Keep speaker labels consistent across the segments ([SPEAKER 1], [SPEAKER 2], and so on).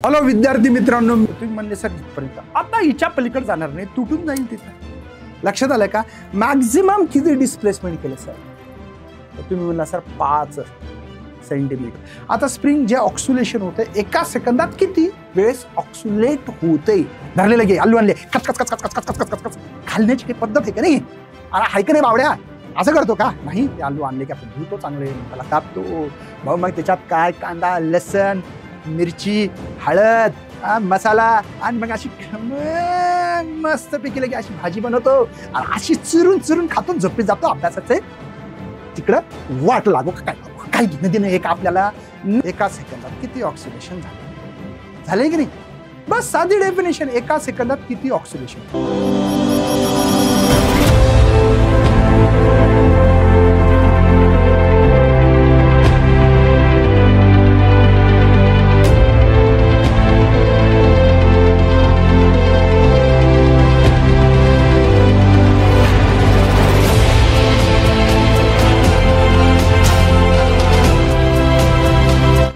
[SPEAKER 1] Hello विद्यार्थी मित्रांनो, तुम्ही म्हणले सर इथपर्यंत, आता हिच्या पलीकडे जाणार नाही, तुटून जाईल तिथं. लक्षात आलं का? मॅक्झिमम किती डिस्प्लेसमेंट केलं सर? तुम्ही म्हणला सर 5 सेंटीमीटर. आता स्प्रिंग जे ऑक्सिलेशन होते एका सेकंदात किती वेळेस ऑक्सिलेट होते? धरलेलं घे, आलू आणले, कच कच कच कच कच कच कच कच घालण्याची काही पद्धत आहे का नाही? अरे हाय का नाही बावड्या? असं करतो का? नाही, ते आलू आणले की आपण धुतो चांगले, त्याला कापतो, मग त्याच्यात काय कांदा, लसण, मिरची, हळद, मसाला आणि मग अशी मस्त पैकी लगे अशी भाजी बनवतो आणि अशी चिरून चिरून खातो, झोपी जातो. अभ्यासाचे तिकडं वाट लागो काय काही घेणं देणं एक आपल्याला. एका सेकंदात किती ऑक्सिडेशन झालंय की नाही? बस साधी डेफिनेशन, एका सेकंदात किती ऑक्सिडेशन.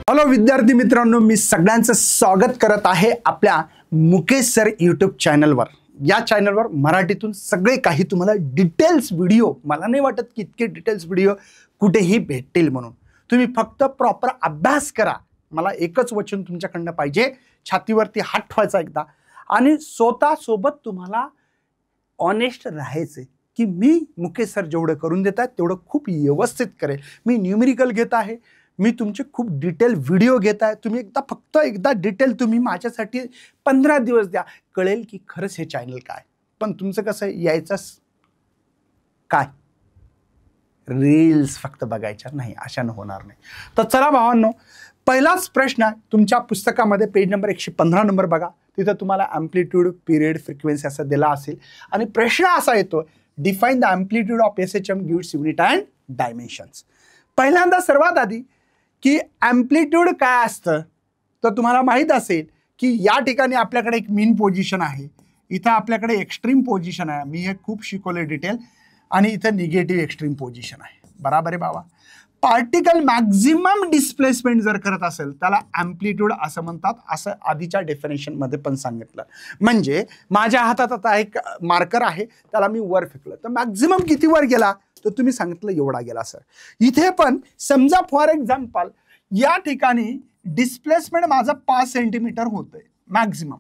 [SPEAKER 1] हॅलो विद्यार्थी मित्रांनो, मी सगळ्यांचं स्वागत करत आहे आपल्या मुकेश सर यूट्यूब चॅनलवर. या चॅनलवर मराठीतून सगळे काही तुम्हाला डिटेल्स व्हिडिओ, मला नाही वाटत की इतके डिटेल्स व्हिडिओ कुठेही भेटतील म्हणून. तुम्ही फक्त प्रॉपर अभ्यास करा. मला एकच वचन तुमच्याकडनं पाहिजे, छातीवरती हात ठेवायचा एकदा आणि स्वतःसोबत तुम्हाला ऑनेस्ट राहायचे की मी मुकेश सर जेवढं करून देत आहेत तेवढं खूप व्यवस्थित करेल. मी न्यूमेरिकल घेत आहे, मी तुमचे खूप डिटेल व्हिडिओ घेत आहे. तुम्ही फक्त एकदा डिटेल तुम्ही माझ्यासाठी 15 दिवस द्या, कळेल की खरंच हे चॅनल काय. पण तुमचं कसं यायचं काय, रील्स फक्त बघायच्या नाही, अशानं होणार नाही. तर चला भावांनो, पहिलाच प्रश्न आहे तुमच्या पुस्तकामध्ये, पेज नंबर 115 नंबर बघा. तिथं तुम्हाला ॲम्प्लिट्यूड, पिरियड, फ्रिक्वेन्सी असं दिला असेल आणि प्रश्न असा येतो, define the amplitude of SHM gives unit and dimensions. पहिल्यांदा सर्वात आधी की ॲम्प्लिट्यूड काय असतं तर तुम्हाला माहीत असेल की या ठिकाणी आपल्याकडे एक मीन पोझिशन आहे, इथं आपल्याकडे एक्स्ट्रीम पोझिशन आहे, मी हे खूप शिकवले डिटेल, आणि इथं निगेटिव्ह एक्स्ट्रीम पोझिशन आहे. बराबर आहे बाबा? पार्टिकल मॅक्झिमम डिस्प्लेसमेंट जर करत असेल त्याला ॲम्प्लिट्यूड असं म्हणतात, असं आधीच्या डेफिनेशनमध्ये पण सांगितलं. म्हणजे माझ्या हातात आता एक मार्कर आहे, त्याला मी वर फेकलं तर मॅक्झिमम किती वर गेला तर तुम्ही सांगितलं एवढा गेला सर. इथे पण समजा फॉर एक्झाम्पल या ठिकाणी डिस्प्लेसमेंट माझं 5 सेंटीमीटर होतंय मॅक्झिमम,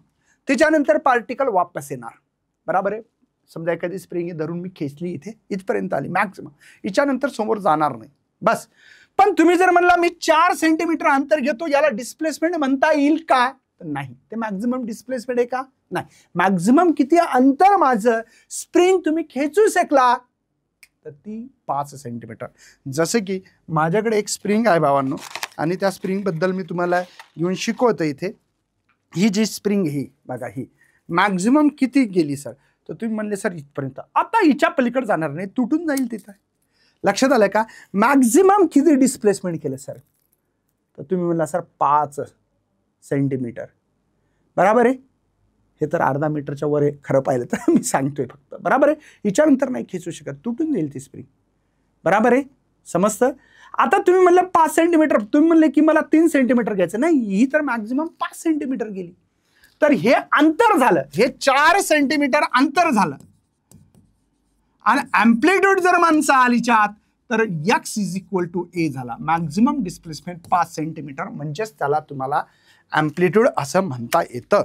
[SPEAKER 1] त्याच्यानंतर पार्टिकल वापस येणार. बराबर आहे? समजा एखादी स्प्रिंग धरून मी खेचली, इथे इथपर्यंत आली मॅक्झिमम, हिच्यानंतर समोर जाणार नाही बस. पण तुम्ही जर म्हणला मी 4 सेंटीमीटर अंतर घेतो, याला डिस्प्लेसमेंट म्हणता येईल का? तर नाही, ते मॅक्झिमम डिस्प्लेसमेंट आहे का? नाही. मॅक्झिमम किती अंतर माझं स्प्रिंग तुम्ही खेचू शकला तर ती 5 सेंटीमीटर. जसं की माझ्याकडे एक स्प्रिंग आहे भावांनो, आणि त्या स्प्रिंगबद्दल मी तुम्हाला घेऊन शिकवतो. इथे ही जी स्प्रिंग ही बघा, ही मॅक्झिमम किती गेली सर? तर तुम्ही म्हणले सर इथपर्यंत, आता हिच्या पलीकडे जाणार नाही, तुटून जाईल तिथं. लक्षात आलं का? मॅक्झिमम किती डिस्प्लेसमेंट केलं सर? तर तुम्ही म्हणला सर 5 सेंटीमीटर. बराबर आहे? हे तर अर्धा मीटरच्या वर आहे खरं पाहिलं तर, मी सांगतोय फक्त. बराबर आहे? हिच्यानंतर नाही खेचू शकत, तुटून जाईल ती स्प्रिंग. बराबर आहे? समजतं? आता तुम्ही म्हणलं 5 सेंटीमीटर, तुम्ही म्हणले की मला 3 सेंटीमीटर घ्यायचं, नाही, ही तर मॅक्झिमम 5 सेंटीमीटर गेली. तर हे अंतर झालं, हे 4 सेंटीमीटर अंतर झालं. आणि ॲम्प्लिट्यूड जर माणसं आलीच्या आत तर x = a झाला. मॅक्झिमम डिस्प्लेसमेंट 5 सेंटीमीटर, म्हणजेच त्याला तुम्हाला ॲम्प्लिट्यूड असं म्हणता येतं.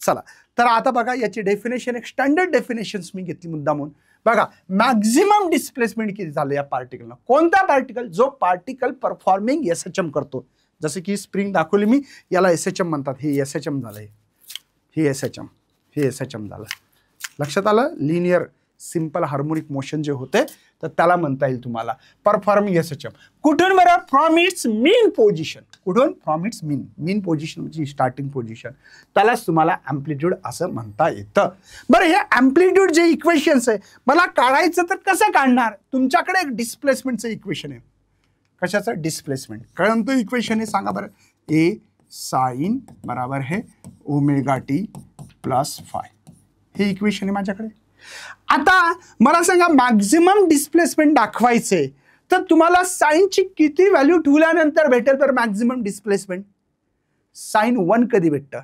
[SPEAKER 1] चला, तर आता बघा याची डेफिनेशन, एक स्टँडर्ड डेफिनेशन्स मी घेतली मुद्दामून. बघा, मॅक्झिमम डिस्प्लेसमेंट किती झालं या पार्टिकलला? कोणता पार्टिकल? जो पार्टिकल परफॉर्मिंग SHM करतो. जसं की स्प्रिंग दाखवली मी, याला SHM म्हणतात. हे SHM झालं, हे SHM, हे SHM झालं. लक्षात आलं? लिनियर सिंपल हार्मोनिक मोशन जे होते तर त्याला म्हणता येईल तुम्हाला परफॉर्मिंग SHM. कुठून बरं? From its mean position. कुठून? फ्रॉम इट्स मीन पोझिशन, म्हणजे स्टार्टिंग पोझिशन, त्यालाच तुम्हाला ॲम्प्लिट्यूड असं म्हणता येतं. बरं, हे ॲम्प्लिट्यूड जे इक्वेशन्स आहे मला काढायचं तर कसं काढणार? तुमच्याकडे एक डिस्प्लेसमेंटचं इक्वेशन आहे. कशाचं? डिस्प्लेसमेंट. कोणतं इक्वेशन आहे सांगा बरं? A sin बराबर है ω_t + φ. हे इक्वेशन आहे माझ्याकडे. आता मला सांगा, मॅक्झिमम डिस्प्लेसमेंट दाखवायचे तर तुम्हाला साइनची किती व्हॅल्यू ठेवल्यानंतर भेटेल तर मॅक्झिमम डिस्प्लेसमेंट? साइन 1 कधी भेटतं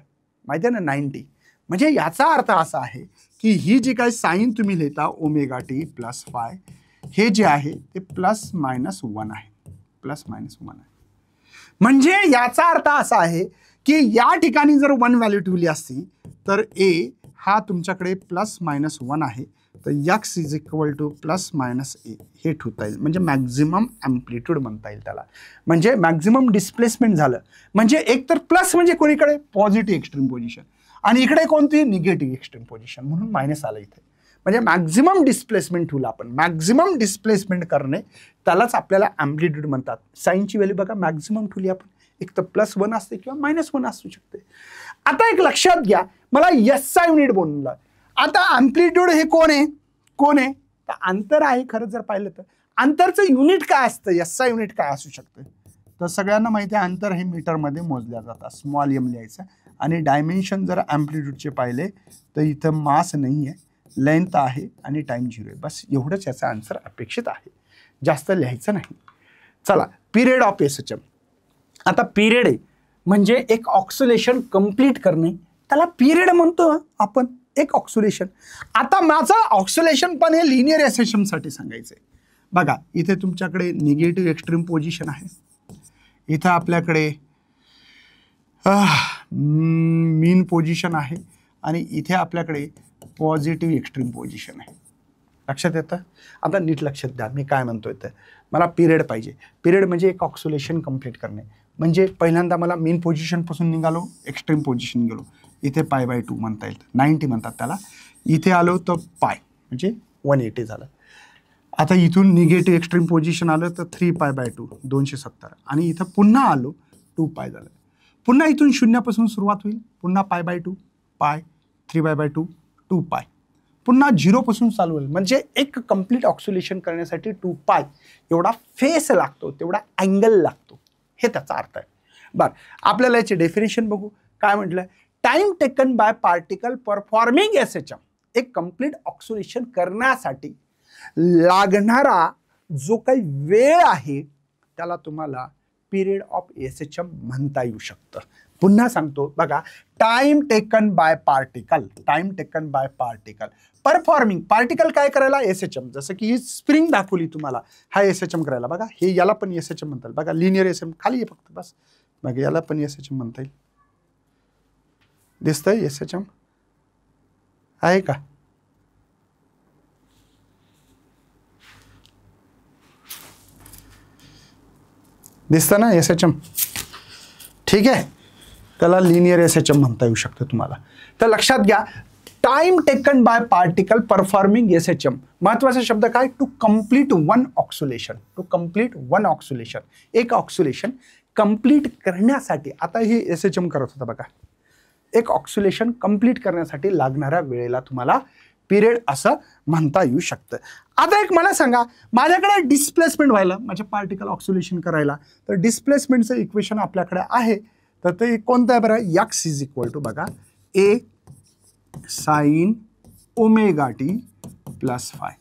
[SPEAKER 1] माहिती आहे ना 90. म्हणजे याचा अर्थ असा आहे की ही जी काही साइन तुम्ही लिहिता ओमेगा टी प्लस फाय हे जे आहे ते प्लस मायनस 1 आहे, प्लस मायनस 1 आहे. म्हणजे याचा अर्थ असा आहे की या ठिकाणी जर 1 व्हॅल्यू ठेवली असती तर ए हा तुमच्याकडे प्लस मायनस 1 आहे, तर x is equal to plus minus a हे ठेवता येईल. म्हणजे मॅक्झिमम ॲम्प्लिट्यूड म्हणता येईल त्याला, म्हणजे मॅक्झिमम डिस्प्लेसमेंट झालं. म्हणजे एक तर प्लस म्हणजे कोणीकडे पॉझिटिव्ह एक्स्ट्रीम पोझिशन आणि इकडे कोणती निगेटिव्ह एक्स्ट्रीम पोझिशन, म्हणून मायनस आलं इथे. म्हणजे मॅक्झिमम डिस्प्लेसमेंट ठेवलं आपण. मॅक्झिमम डिस्प्लेसमेंट करणे त्यालाच आपल्याला ॲम्प्लिट्यूड म्हणतात. साईनची व्हॅल्यू बघा मॅक्झिमम ठेवली आपण, एक तर +1 असते किंवा -1 असू शकते. आता एक लक्षात घ्या, मला SI युनिट बोललं. आता ॲम्प्लिट्यूड हे कोण आहे तर अंतर आहे. खरं जर पाहिलं तर अंतरचं युनिट काय असतं, SI युनिट काय असू शकतं, तर सगळ्यांना माहिती आहे अंतर हे मीटरमध्ये मोजल्या जातात. स्मॉल m लिहायचं आणि डायमेन्शन जर ॲम्प्लिट्यूडचे पाहिले तर इथं मास नाही आहे, लेंथ आहे आणि टाइम 0 आहे. बस एवढंच याचा आन्सर अपेक्षित आहे, जास्त लिहायचं नाही. चला, पिरियड ऑफ SHM. आता पिरियड आहे म्हणजे एक ऑक्सिलेशन कंप्लीट करणे, त्याला पिरियड म्हणतो आपण, एक ऑक्सिलेशन. आता माझं ऑक्सिलेशन पण हे लिनियर SHM साठी सांगायचं आहे. बघा इथे तुमच्याकडे निगेटिव्ह एक्स्ट्रीम पोझिशन आहे, इथं आपल्याकडे मीन पोझिशन आहे आणि इथे आपल्याकडे पॉझिटिव्ह एक्स्ट्रीम पोझिशन आहे. लक्षात येतं? आता नीट लक्षात द्या मी काय म्हणतोय. तर मला पिरियड पाहिजे. पिरियड म्हणजे एक ऑक्सिलेशन कंप्लीट करणे. म्हणजे पहिल्यांदा मला मेन पोझिशनपासून निघालो, एक्स्ट्रीम पोझिशन गेलो, इथे π/2 म्हणता येईल, 90 म्हणतात त्याला. इथे आलो तर पाय म्हणजे 180 झालं. आता इथून निगेटिव्ह एक्स्ट्रीम पोझिशन आलं तर 3π/2 270 आणि इथं पुन्हा आलो 2π झालं. पुन्हा इथून शून्यापासून सुरुवात होईल, पुन्हा π/2 पाय 3π/2 2π, पुन्हा 0 पासून चालू होईल. म्हणजे एक कंप्लीट ऑक्सिलेशन करण्यासाठी 2π एवढा फेस लागतो, तेवढा अँगल लागतो, हे त्याचा अर्थ आहे. बरं, आपल्याला याचे डेफिनेशन बघू. काय म्हटलं, time taken by particle performing SHM. एक कंप्लीट ऑक्सिलेशन करण्यासाठी लागणारा जो काही वेळ आहे त्याला तुम्हाला पिरियड ऑफ SHM म्हणता येऊ शकतं. पुन्हा सांगतो बघा, time taken by particle, time taken by particle performing. Particle काय करायला, SHM. जसं की ही स्प्रिंग दाखवली तुम्हाला, हा SHM करायला. बघा हे याला पण SHM म्हणता येईल. बघा लिनियर SHM खाली आहे फक्त, बस. बघा याला पण SHM म्हणता येईल. दिसतंय SHM आहे का? दिसतं ना SHM? ठीक आहे, त्याला लिनियर SHM म्हणता येऊ शकतं तुम्हाला. तर लक्षात घ्या, time taken by particle performing SHM. महत्वाचा शब्द काय, to complete one oscillation. To complete one oscillation, एक ऑक्सिलेशन कंप्लीट करण्यासाठी. आता हे SHM करत होता बघा, एक ऑक्सिलेशन कंप्लीट करण्यासाठी लागणाऱ्या वेळेला तुम्हाला पिरियड असं म्हणता येऊ शकतं. आता एक मला सांगा, माझ्याकडे डिस्प्लेसमेंट व्हायला, माझे पार्टिकल ऑक्सिलेशन करायला, तर डिस्प्लेसमेंटचं इक्वेशन आपल्याकडे आहे. तर ते कोणतं आहे बरं, x इज इक्वल टू बघा A sine omega T plus five.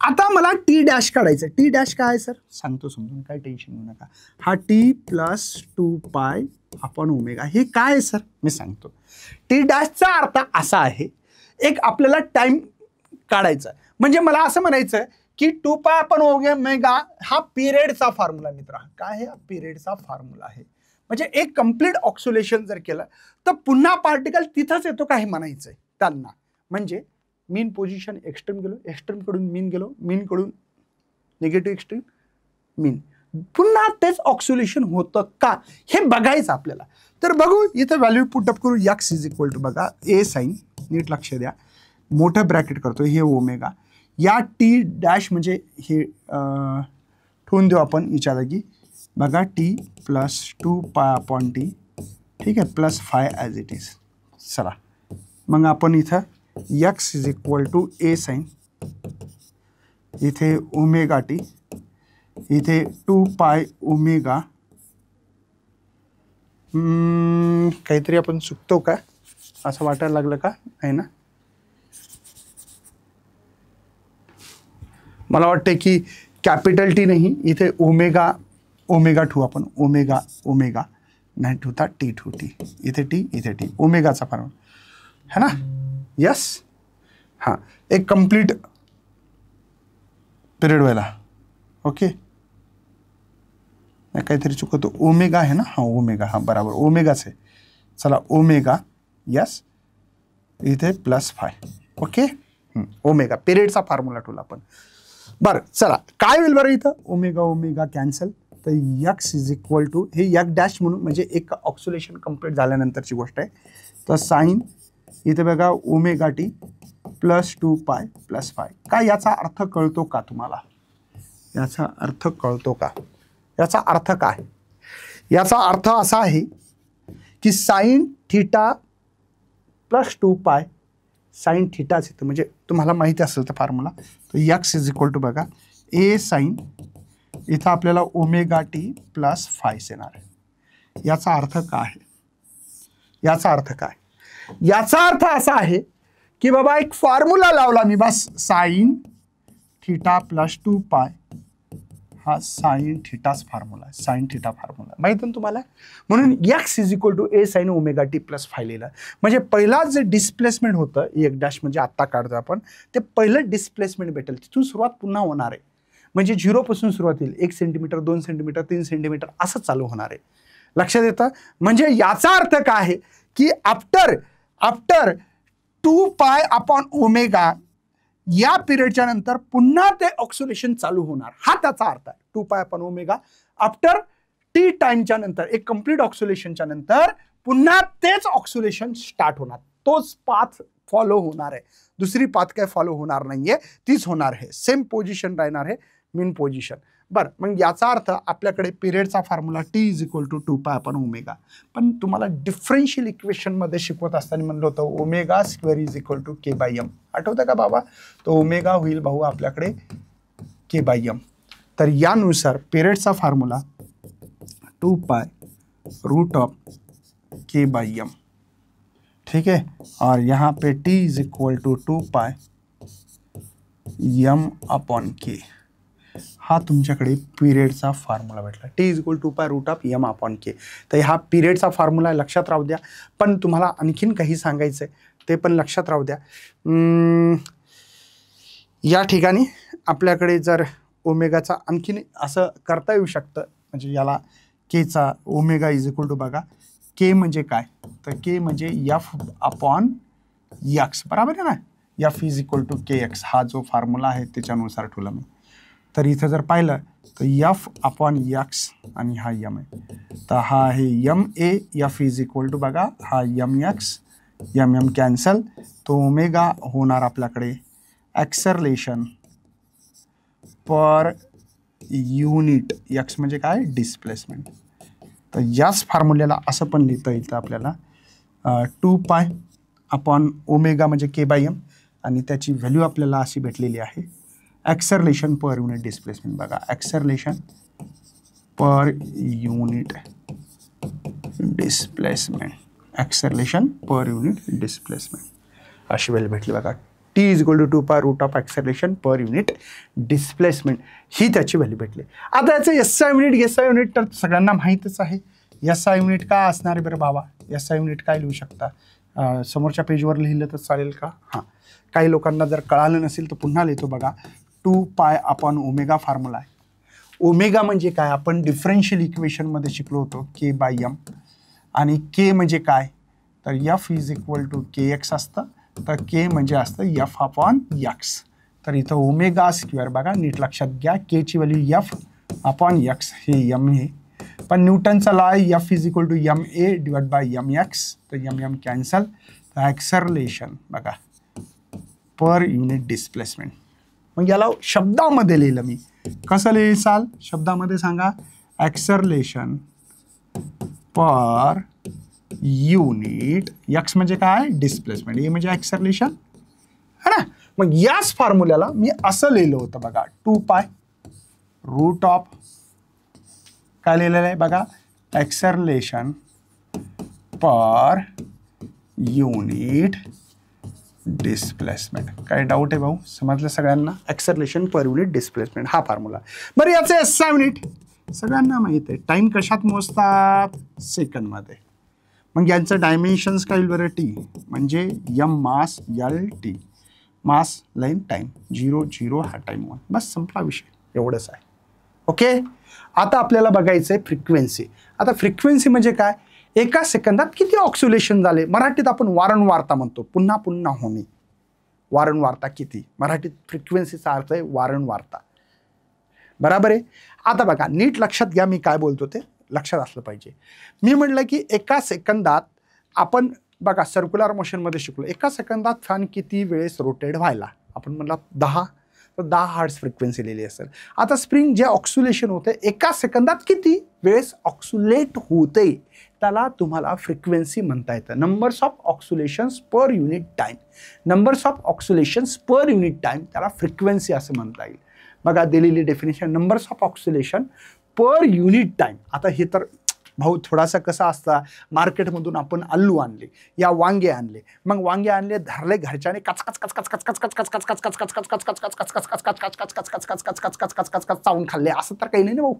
[SPEAKER 1] आता मला T' काढायचं. T' काय आहे सर, सांगतो समजून, काय टेन्शन घेऊ नका. हा T प्लस 2π अपॉन ओमेगा, हे काय आहे सर मी सांगतो. T' अर्थ असा आहे, एक आपल्याला टाइम काढायचा. म्हणजे मला असं म्हणायचं की 2π अपॉन ओमेगा हा पिरियडचा फॉर्म्युला मित्रा. काय आहे, पिरियडचा फॉर्म्युला आहे. म्हणजे एक कंप्लीट ऑक्सिलेशन जर केलं तर पुन्हा पार्टिकल तिथंच येतो का हे म्हणायचं आहे त्यांना. म्हणजे मीन पोझिशन एक्स्ट्रीम गेलो, एक्स्ट्रीम कडून मीन गेलो, मीन कडून निगेटिव्ह एक्स्ट्रीम मीन, पुन्हा तेच ऑक्सिलेशन होतं का हे बघायचं आपल्याला. तर बघू, इथं व्हॅल्यू पुटअप करू. x इज इक्वल टू बघा A साइन, नीट लक्ष द्या, मोठं ब्रॅकेट करतो, हे ओमेगा. या T' म्हणजे हे ठेवून देऊ आपण हिच्या जागी. बघा T प्लस 2π अपॉन T, ठीक आहे, प्लस 5 ॲज इट इज. चला मग आपण इथं x is equal to A sine, इथे ओमेगा टी, इथे 2π ओमेगा. काहीतरी आपण चुकतो का असं वाटायला लागलं का, आहे ना? मला वाटतं की कॅपिटल T नाही, इथे ओमेगा ओमेगा ठेवू आपण, ओमेगा ओमेगा 9 टू था टी टू टी, इथे टी इथे टी, ओमेगाचा फॉर्म्युला है ना. यस. हां, एक कंप्लीट पिरियड व्हायला. ओके, काहीतरी चुकतो. ओमेगा आहे ना. हां ओमेगा, हां बरोबर ओमेगाच आहे. चला ओमेगा. यस, इथे +5. ओके, ओमेगा पिरियडचा फॉर्म्युला ठेवला आपण. बरं चला काय होईल बरं इथं. Omega omega cancel. तर यक्स इज इक्वल टू हे यक डॅश म्हणून म्हणजे एक ऑक्सिलेशन कंप्लीट झाल्यानंतरची गोष्ट आहे. तर साईन इथे बघा ओमेगा टी +2π +5. काय याचा अर्थ कळतो का तुम्हाला. याचा अर्थ कळतो का. याचा अर्थ काय. याचा अर्थ असा आहे की साईन थिटा +2π साईन थिटाच येतं. म्हणजे तुम्हाला माहिती असेल तर फॉर्म्युला. तर यक्स इज इक्वल टू बघा ए साईन इथं आपल्याला ओमेगा टी +5 येणार आहे. याचा अर्थ काय. याचा अर्थ काय. याचा अर्थ असा आहे की बाबा एक फॉर्म्युला लावला मी बस. साईन थिटा +2π हा साईन थिटाच फॉर्म्युला आहे. साईन थिटा फॉर्म्युला माहिती ना तुम्हाला. म्हणून x is equal to a sine omega t +5 लिहिलं. म्हणजे पहिला जे डिस्प्लेसमेंट होतं एक डॅश म्हणजे आत्ता काढतो आपण, ते पहिलं डिस्प्लेसमेंट भेटेल. तिथून सुरुवात पुन्हा होणार आहे. म्हणजे 0 पासून सुरुवात होईल. 1 सेंटीमीटर 2 सेंटीमीटर 3 सेंटीमीटर असं चालू होणार आहे. लक्षात येतं. म्हणजे याचा अर्थ काय आहे की आफ्टर 2π अपॉन ओमेगा या पिरियडच्या नंतर पुन्हा ते ऑक्सिलेशन चालू होणार. हा त्याचा अर्थ आहे. 2π अपॉन ओमेगा आफ्टर टी टाइमच्या नंतर एक कंप्लीट ऑक्सिलेशनच्या नंतर पुन्हा तेच ऑक्सिलेशन स्टार्ट होणार. तोच पाथ फॉलो होणार आहे. दुसरी पाथ काय फॉलो होणार नाहीये, तीच होणार आहे. सेम पोझिशन राहणार आहे, मीन पोझिशन. बरं, मग याचा अर्थ आपल्याकडे पिरियडचा formula T is equal to 2π upon omega. पण तुम्हाला डिफरन्शियल इक्वेशनमध्ये शिकवत असताना म्हणलं होतं omega square is equal to k/m. आठवतं का बाबा. तो ओमेगा होईल भाऊ आपल्याकडे k/m. तर यानुसार पिरियडचा फॉर्म्युला 2π √ k/m. ठीक है. और यहाँ पे t is equal to 2π m upon k. हा तुमच्याकडे पिरियडचा फॉर्म्युला भेटला. T is equal 2π √ m upon k. तर हा पिरियडचा फॉर्म्युला लक्षात राहू द्या. पण तुम्हाला आणखीन काही सांगायचं आहे ते पण लक्षात राहू द्या. या ठिकाणी आपल्याकडे जर ओमेगाचा आणखीन असं करता येऊ शकतं. म्हणजे याला केचा ओमेगा इज इक्वल टू बघा के म्हणजे काय. तर के म्हणजे एफ अपॉन यक्स. बरोबर आहे ना. F is equal to KX हा जो फॉर्म्युला आहे त्याच्यानुसार ठेवला मी. तर इथं जर पाहिलं तर एफ अपॉन यक्स आणि हा यम आहे. तर हा आहे MA. F is equal to बघा हा MX. MM cancel. तो ओमेगा होणार आपल्याकडे ॲक्सेलरेशन पर युनिट. यक्स म्हणजे काय डिस्प्लेसमेंट. तर याच फॉर्म्युल्याला असं पण लिहिता येतं आपल्याला 2π अपॉन ओमेगा म्हणजे k/m आणि त्याची व्हॅल्यू आपल्याला अशी भेटलेली आहे ॲक्सेलरेशन पर युनिट डिस्प्लेसमेंट. बघा acceleration per unit displacement. Acceleration per unit displacement अशी व्हॅल्यू भेटली बघा. T is equal to 2π √ acceleration per unit displacement ही त्याची व्हॅल्यू भेटली. आता याचं SI युनिट तर सगळ्यांना माहीतच आहे. SI युनिट काय असणार आहे बरं बाबा. SI युनिट काय लिहू शकता. समोरच्या पेजवर लिहिलं तर चालेल का. हां, काही लोकांना जर कळालं नसेल तर पुन्हा लिहितो बघा. 2π अपॉन ओमेगा फॉर्म्युला आहे. ओमेगा म्हणजे काय आपण डिफरन्शियल इक्वेशनमध्ये शिकलो होतो k/m. आणि के म्हणजे काय तर f is equal to KX असतं. तर के म्हणजे असतं एफ अपॉन यक्स. तर इथं ओमेगा स्क्वेअर बघा नीट लक्षात घ्या. केची व्हॅल्यू एफ अपॉन यक्स हे एम आहे. पण न्यूटनचा लॉ आहे f is equal to MA divide by MX. तर MM कॅन्सल. तर ॲक्सेलरेशन बघा पर युनिट डिस्प्लेसमेंट. मग याला शब्दामध्ये लिहिलं मी. कसं लिहिसाल शब्दामध्ये सांगा. Acceleration per unit. यक्स म्हणजे काय डिस्प्लेसमेंट. ए म्हणजे ॲक्सेलरेशन है ना. मग याच फॉर्म्युल्याला मी असं लिहिलं होतं बघा 2π √ काय लिहिलेलं आहे बघा ॲक्सेलरेशन पर युनिट डिस्प्लेसमेंट. काय डाऊट आहे भाऊ समजलं सगळ्यांना. ॲक्सेलरेशन पर युनिट डिस्प्लेसमेंट हा फॉर्म्युला. बरं याचं SI युनिट सगळ्यांना माहित आहे टाइम कशात मोजतात, सेकंदमध्ये. मग यांचं डायमेन्शन्स काय होईल बरं, टी म्हणजे यम मास यल टी, मास लाईन टाइम 0 0 हा टाइम 1, बस संपला विषय, एवढंच आहे. ओके. आता आपल्याला बघायचंय फ्रिक्वेन्सी. आता फ्रिक्वेन्सी म्हणजे काय, एका सेकंदात किती ऑक्सिलेशन झाले, मराठीत आपण वारंवारता म्हणतो, पुन्हा पुन्हा होणे. वारंवारता किती, मराठीत फ्रिक्वेन्सीचा अर्थ आहे वारंवारता. बरोबर आहे. आता बघा नीट लक्षात घ्या, मी काय बोलतो ते लक्षात असलं पाहिजे. मी म्हटलं की एका सेकंदात आपण बघा सर्क्युलर मोशनमध्ये शिकलो, एका सेकंदात फॅन किती वेळेस रोटेट व्हायला, आपण म्हणला 10, तर 10 हर्ट्झ फ्रिक्वेन्सी लिहिली असेल. आता स्प्रिंग जे ऑक्सिलेशन होते एका सेकंदात किती वेळेस ऑक्सिलेट होते, त्याला तुम्हाला फ्रिक्वेन्सी म्हणता येतं. Numbers of oscillations per unit time, numbers of oscillations per unit time, त्याला फ्रिक्वेन्सी असं म्हणता येईल. बघा दिलेली definition, numbers of oscillation per unit time. आता हे तर भाऊ थोडासा कसा असता, मार्केटमधून आपण आलू आणले या वांगे आणले, मग वांगे आणले धरले घरच्याने, कचकच कचकच कचकच कचकच कचकच कचकच कचकच कचकच कचकच कचकच कचकच कचकच कचकच कचकच कचकच कचकच चावून खाल्ले, असं तर काही नाही ना भाऊ.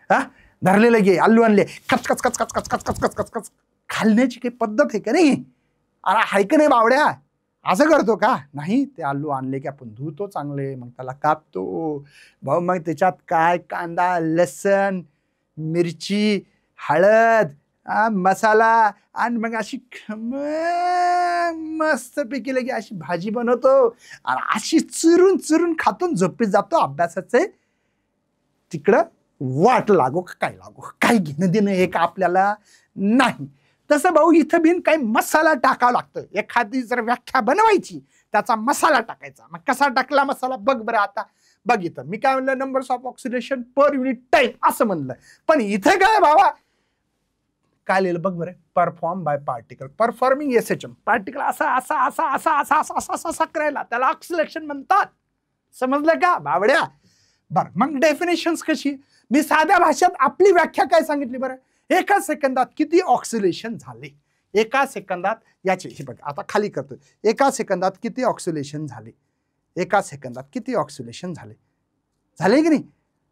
[SPEAKER 1] हा धरलेले घे आलू आणले, कचकच कचकच कचकच कचकच कचकच खाल्ल्याची काही पद्धत आहे का नाही, अरे हाय का नाही बावड्या, असं करतो का नाही. ते आलू आणले की आपण धुतो चांगले, मग त्याला कापतो भाऊ, मग त्याच्यात काय कांदा लसण मिरची हळद मसाला आणि मग अशी मस्त पैकी लगे अशी भाजी बनवतो आणि अशी चुरून चुरून खातो, झोपेत जातो. अभ्यासाचे तिकडं वाट लागो काय लागो, काही घेणं देणं हे का आपल्याला नाही. तसं भाऊ इथं बिन काही मसाला टाकावा लागतं. एखादी जर व्याख्या बनवायची त्याचा मसाला टाकायचा, मग कसा टाकला मसाला बघ बरं. आता बघ इथं मी काय म्हणलं, numbers of oscillation per unit time असं म्हणलं, पण इथं काय बाबा काय लिहिलं बघ बरं, perform by particle, performing SHM, particle असा असा असा असा असा असा असा असा करायला त्याला ऑक्सिलेशन म्हणतात. समजलं का बावड्या. बरं मग डेफिनेशन्स कशी, मी साध्या भाषेत आपली व्याख्या काय सांगितली बरं, एका सेकंदात किती ऑक्सिलेशन झाले, एका सेकंदात याचे हे बघा आता खाली करतोय, एका सेकंदात किती ऑक्सिलेशन झाले, एका सेकंदात किती ऑक्सिलेशन झाले, झाले की नाही,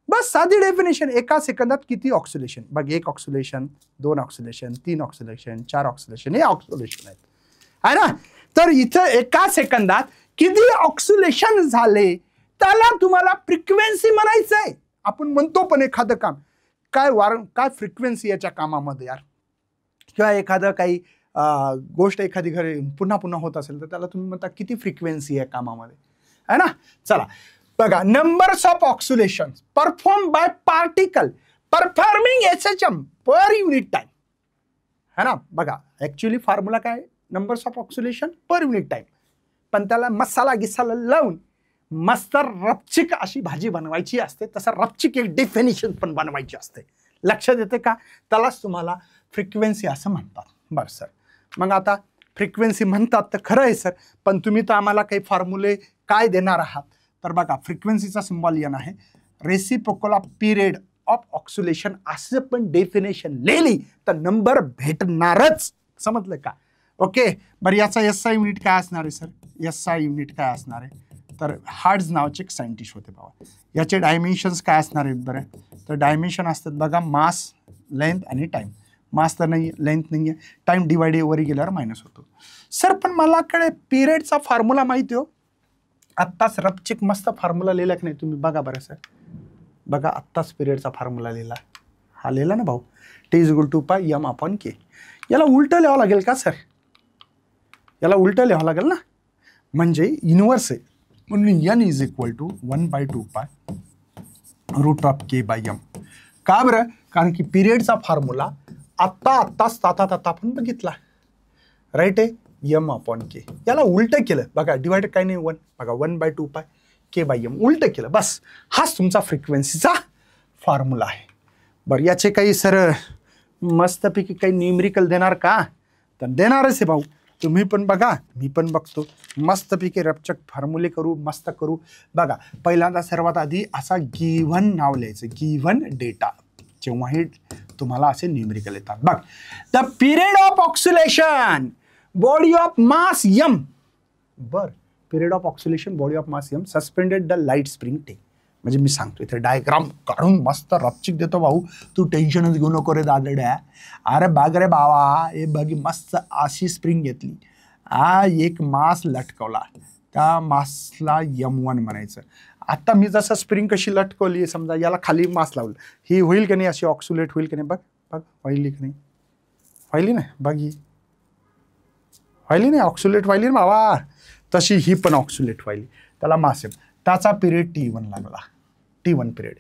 [SPEAKER 1] बस साधी डेफिनेशन. एका सेकंदात किती ऑक्सिलेशन, बघ 1 ऑक्सिलेशन 2 ऑक्सिलेशन 3 ऑक्सिलेशन 4 ऑक्सिलेशन, हे ऑक्सिलेशन आहेत आहे ना. तर इथं एका सेकंदात किती ऑक्सिलेशन झाले त्याला तुम्हाला फ्रिक्वेन्सी म्हणायचंय. आपण म्हणतो पण एखादं काम काय काय फ्रिक्वेन्सी याच्या कामामध्ये यार, किंवा एखादं काही गोष्ट एखादी घरी पुन्हा पुन्हा होत असेल तर त्याला तुम्ही म्हणता किती फ्रिक्वेन्सी आहे कामामध्ये, आहे ना. चला बघा, numbers of oscillation perform by particle performing SHM per unit time, है ना. बघा ऍक्च्युअली फॉर्म्युला काय, numbers of oscillation per unit time, पण त्याला मसाला गिसाला लावून मस्त रपचिक अशी भाजी बनवायची असते, तसं रपचिक एक डेफिनेशन पण बनवायची असते. लक्षात येते का, त्यालाच तुम्हाला फ्रिक्वेन्सी असं म्हणतात. बरं सर, मग आता फ्रिक्वेन्सी म्हणतात तर खरं आहे सर, पण तुम्ही तर आम्हाला काही फॉर्म्युले काय देणार आहात. तर बघा फ्रिक्वेन्सीचा सिम्बॉल एन आहे, reciprocal off period of oscillation असं पण डेफिनेशन लिहिली तर नंबर भेटणारच. समजलं का. ओके. बरं याचा एसआय युनिट काय असणार आहे सर, एसआय युनिट काय असणार आहे, तर हार्ट्झ नावाचे एक सायंटिस्ट होते बाबा. याचे डायमेन्शन्स काय असणार आहेत बरं, तर डायमेन्शन असतात बघा मास लेंथ आणि टाइम. मास तर नाही, लेंथ नाही आहे, टाइम डिवाइड वरी गेल्यावर मायनस होतो. सर पण मला कडे पिरियडचा फॉर्म्युला माहिती हो, आत्ताच रपचिक मस्त फॉर्म्युला लिहिला की नाही तुम्ही, बघा बरं सर, बघा आत्ताच पिरियडचा फॉर्म्युला लिहिला, हा लिहिला ना भाऊ, T=2πm/k. याला उलटं लिहावं लागेल का सर, याला उलटं लिहावं लागेल ना, म्हणजे इन्व्हर्स आहे, म्हणून n=1/2π√k/m. का बरं, कारण की पिरियडचा फॉर्म्युला आत्ताच आपण बघितला, राईट आहे, m/k. याला उलटं केलं बघा, डिवाइड काय नाही 1, बघा 1/2πk/m उलटं केलं, बस हाच तुमचा फ्रिक्वेन्सीचा फॉर्म्युला आहे. बरं याचे काही सर मस्तपैकी काही न्यूमेरिकल देणार का, तर देणारच आहे भाऊ. तुम्ही पण बघा, मी पण बघतो, मस्तपैकी रपचक फॉर्म्युले करू, मस्त करू. बघा पहिल्यांदा सर्वात आधी असा गिव्हन नाव लिहायचं, गिव्हन डेटा, जेव्हाही तुम्हाला असे न्यूमेरिकल येतात. बघ, the period of oscillation body of mass m, बर period of oscillation body of mass m suspended the light spring टे. म्हणजे मी सांगतो इथे डायग्राम काढून मस्त रपचिक देतो भाऊ, तू टेन्शनच घेऊ नको रे दादड्या. अरे बघ रे बाबा, हे बघ मस्त अशी स्प्रिंग घेतली, एक मास लटकवला, त्या मासला M1 म्हणायचं. आता मी जसं स्प्रिंग कशी लटकवली, समजा याला खाली मास लावलं, ही होईल की नाही, अशी ऑक्सिलेट होईल की नाही, बघ बघ व्हायली की नाही, व्हायली नाही, बघ ही व्हायली नाही, ऑक्सिलेट व्हायली ना बाबा, तशी ही पण ऑक्सिलेट व्हायली, त्याला मास आहे. त्याचा पिरियड T1 लागला, T1 पिरियड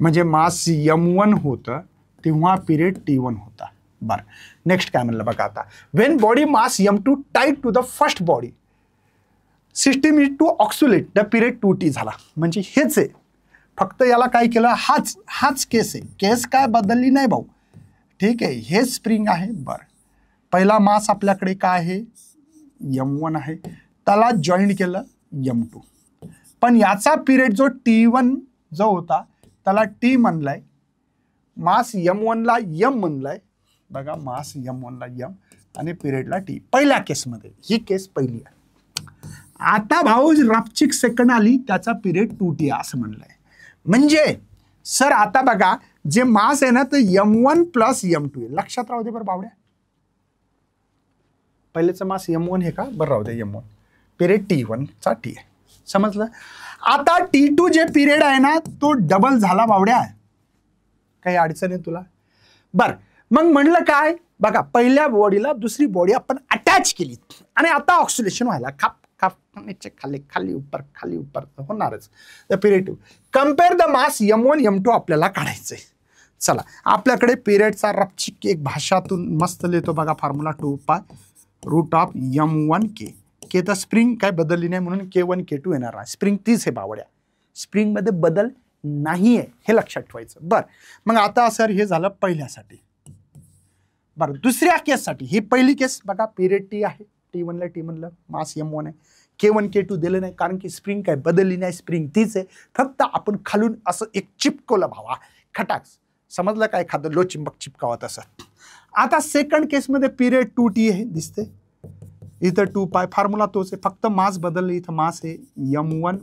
[SPEAKER 1] म्हणजे मास M1 होतं तेव्हा पिरियड T1 होता. बरं, नेक्स्ट काय म्हणलं बघा आता, when body mass M2 tied to the first body system is to oscillate the period 2T झाला. म्हणजे हेच आहे, फक्त याला काय केलं, हाच केस आहे, केस काय बदलली नाही भाऊ. ठीक आहे, हे स्प्रिंग आहे. बरं, पहिला मास आपल्याकडे काय आहे, M1 आहे, त्याला जॉईंट केलं M2, पण याचा पिरियड जो T1 जो होता त्याला T म्हणलाय, मास M1ला M म्हणलाय बघा, मास M1ला M आणि पिरियडला T. पहिल्या केसमध्ये ही केस पहिली आहे. आता भाऊ रपचिक सेकंड आली, त्याचा पिरियड 2T असं म्हणलंय. म्हणजे सर आता बघा, जे मास आहे ना ते M1 प्लस M2 आहे. लक्षात राहू दे बरं बावड्या, पहिलेचं मास M1 हे का, बरं राहू दे M1, पिरियड T1 चा T आहे, समजलं. आता T2 जे पिरियड आहे ना तो डबल झाला बावड्या, काही अडचण आहे तुला. बर, मग म्हणलं काय बघा, पहिल्या बॉडीला दुसरी बॉडी आपण अटॅच केली आणि आता ऑक्सिलेशन व्हायला खाप खाप खाली खाली उपर होणारच. The period 2 compare the mass M1 M2 आपल्याला काढायचंय. चला, आपल्याकडे पिरियडचा रपचिक एक भाषातून मस्त लिहितो बघा, फॉर्म्युला 2π√M1K. के तर स्प्रिंग काय बदलली नाही म्हणून K1 K2 येणार नाही, स्प्रिंग तीच आहे बावड्या, स्प्रिंग मध्ये बदल नाही आहे, हे लक्षात ठेवायचं. बरं, मग आता सर हे झालं पहिल्यासाठी. बरं, दुसऱ्या केससाठी, ही पहिली केस बघा, पिरियड T आहे, T1 ला T म्हणलं, मास M1 आहे, K1 K2 दिलं नाही कारण की स्प्रिंग काय बदलली नाही, स्प्रिंग तीच आहे, फक्त आपण खालून असं एक चिपकवलं भावा, खटाक्स, समजलं काय, एखादं लो चिंबक चिपकावं तसं. आता सेकंड केसमध्ये पिरियड 2T आहे दिसते, इथं 2π, फॉर्म्युला तोच आहे, फक्त मास बदलले, इथं मास आहे M1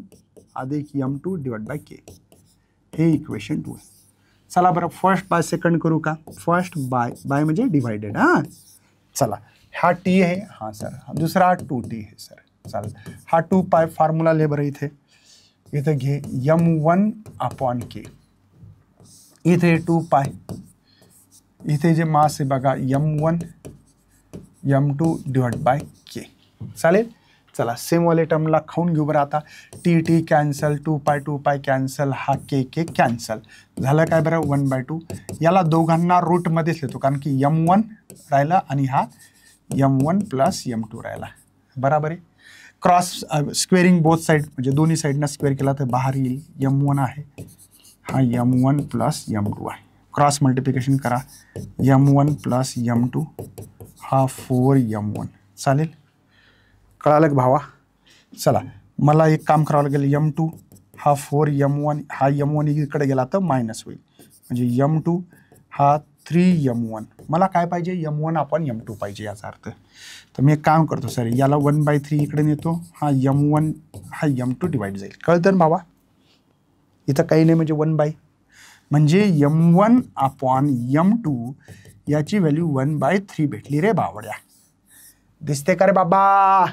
[SPEAKER 1] अधिक M2 डिवाइड बाय K. हे इक्वेशन 2 आहे. चला बरं, फर्स्ट बाय सेकंड करू का, फर्स्ट बाय म्हणजे डिवायडेड. हां चला, हा T आहे, हां सर, दुसरा 2T आहे सर. चालेल, हा 2π फॉर्म्युला ले बरं, इथे घे M1 अपॉन K, इथे 2π, इथे जे मास आहे बघा M1 M2 divide by K. चालेल, चला सेम वाले टर्मला खाऊन घेऊ बरं. आता T कॅन्सल, 2π कॅन्सल, हा K कॅन्सल झालं, काय बरं 1/2. याला दोघांना रूटमध्येच लिहितो कारण की M1 राहिला आणि हा M1 प्लस M2 राहिला, बराबर आहे. क्रॉस स्क्वेअरिंग बोथ साईड, म्हणजे दोन्ही साईडनं स्क्वेअर केला तर बाहेर येईल, M1 आहे, हा M1 प्लस M2 आहे, क्रॉस मल्टिप्लिकेशन करा, M1 प्लस M2, हा 4M1. चालेल, कळालं का भावा. चला, मला एक काम करावं लागेल, M2 हा 4M1, हा M1 इकडे गेला तर मायनस होईल, म्हणजे M2 हा 3M1. मला काय पाहिजे, M1 आपण M2 पाहिजे याचा अर्थ. तर मी एक काम करतो सर, याला 1/3 इकडे नेतो, हा M1 हा M2 डिवाइड जाईल, कळतं ना भावा. इथं काही नाही, म्हणजे 1/, म्हणजे M1 अपॉन M2 याची व्हॅल्यू 1/3 भेटली रे बावड्या. दिसते का रे बाबा,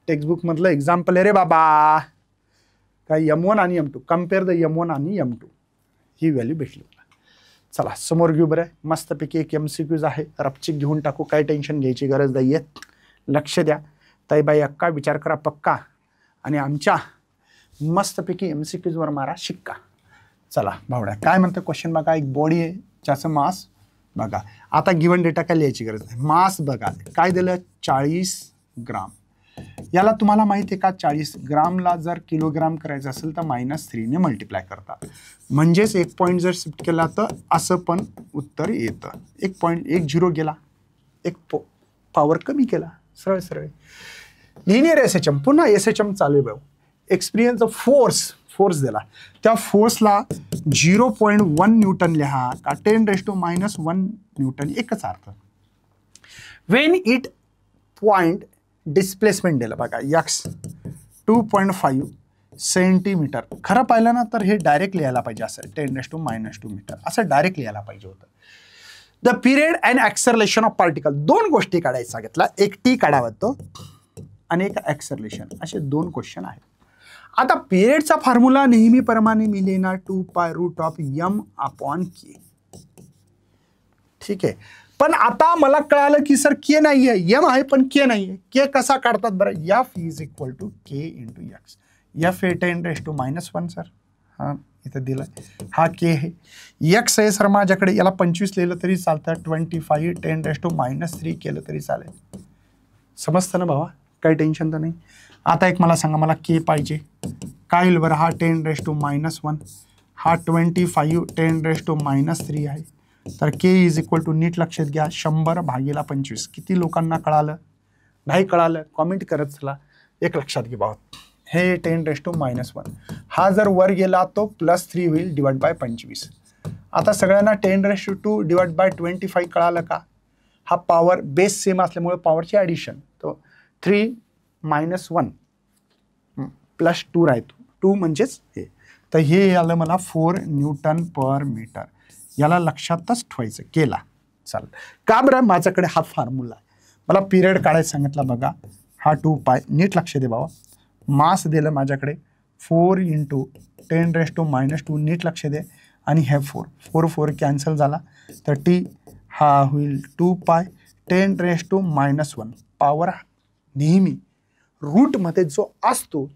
[SPEAKER 1] टेक्स्टबुक मधलं एक्झाम्पल आहे रे बाबा. काय M1 आणि M2, कम्पेअर द M1 आणि M2, ही व्हॅल्यू भेटली. चला समोर घेऊ बरं, मस्तपैकी एक MCQज आहे, रपचिक घेऊन टाकू, काही टेन्शन घ्यायची गरज नाही आहे. लक्ष द्या, ताईबाई अक्का, विचार करा पक्का, आणि आमच्या मस्तपैकी MCQजवर मारा शिक्का. चला भावड्या, काय म्हणतं क्वेश्चन बघा, एक बॉडी आहे ज्याचं मास बघा, आता गिवन डेटा काय लिहायची गरज नाही, मास बघा काय दिलं, 40 ग्राम. याला तुम्हाला माहिती आहे का, 40 ग्रामला जर किलोग्राम करायचं असेल तर -3 ने मल्टिप्लाय करतात, म्हणजेच 1 पॉईंट जर शिफ्ट केला तर असं पण उत्तर येतं. 1 पॉईंट 1 0 गेला, 1 पॉवर कमी केला, सरळ सरळ. लिनियर SHM, पुन्हा SHM चालू आहे भाऊ. एक्सपिरियन्स फोर्स दिला, त्या फोर्सला 0.1 न्यूटन लिहा का 10⁻⁻1 न्यूटन, एकच अर्थ. वेन इट पॉइंट डिस्प्लेसमेंट दिलं बघा, X 2.5 सेंटीमीटर. खरं पाहिलं ना तर हे डायरेक्ट लिहायला पाहिजे असं 10⁻² मीटर असं डायरेक्ट लिहायला पाहिजे होतं. The period and acceleration of particle, दोन गोष्टी काढायचं सांगितलं, एक टी काढावा तो आणि एक ॲक्सलरेशन, असे दोन क्वेश्चन आहेत. आता पिरियडचा फॉर्म्युला नेहमीप्रमाणे मी लिहिणार 2π√m/k. ठीक आहे. पण आता मला कळालं की सर के नाही आहे, एम आहे पण के नाही आहे. के कसा काढतात बरं? F is equal to k into x. F हे 10⁻⁻1 सर, हां इथं दिलं, हा के आहे. एक्स आहे सर माझ्याकडे, याला 25 लिहिलं तरी चालतं, 25 10⁻³ केलं तरी चालेल. समजतं ना भावा, काही टेन्शन तर नाही. आता एक मला सांगा, मला के पाहिजे, काय येईल बरं? हा 10⁻⁻1, हा 25 10⁻³ आहे. तर के इज इक्वल टू, नीट लक्षात घ्या, 100/25. किती लोकांना कळालं? नाही कळालं कॉमेंट करत चला. एक लक्षात घे भावा, हे 10⁻⁻1, हा जर वर गेला तो +3 होईल /25. आता सगळ्यांना 10⁻² /25 कळालं का? हा पॉवर बेस सेम असल्यामुळे पॉवरची ॲडिशन, तो 3 - 1 + 2 राहतो, 2 म्हणजेच हे. तर हे आलं मला 4 N/m. याला लक्षातच ठेवायचं, केला चालेल का बरं? माझ्याकडे हा फॉर्म्युला आहे, मला पिरियड काढायचं सांगितलं बघा, हा 2π, नीट लक्ष दे बाबा. मास दिलं माझ्याकडे 4 × 10⁻², नीट लक्ष दे, आणि हे 4 कॅन्सल झाला, तर टी हा होईल 2π 10⁻⁻1. पॉवर नेहमी रूटमध्ये जो असतो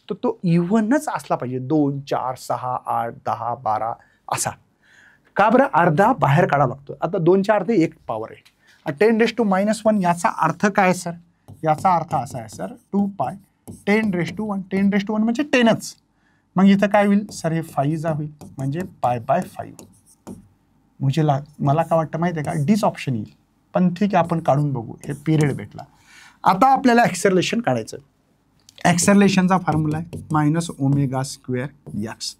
[SPEAKER 1] तो इव्हनच असला पाहिजे, 2 4 6 8 10 12 असा. का बरं? अर्धा बाहेर काढावा लागतो. आता 2चे अर्धे 1 पॉवर आहे. 10⁻⁻1 याचा अर्थ काय सर? याचा अर्थ असा आहे सर, 2π 10⁻1. 10⁻1 म्हणजे 10च. मग इथं काय होईल सर? हे 5 होईल, म्हणजे π/5. मला काय वाटतं माहिती आहे का? डिस ऑप्शन येईल, पण ठीक आहे आपण काढून बघू. हे पिरियड भेटला. आता आपल्याला ॲक्सलरेशन काढायचं. ॲक्सलरेशनचा फॉर्म्युला आहे -ω²x,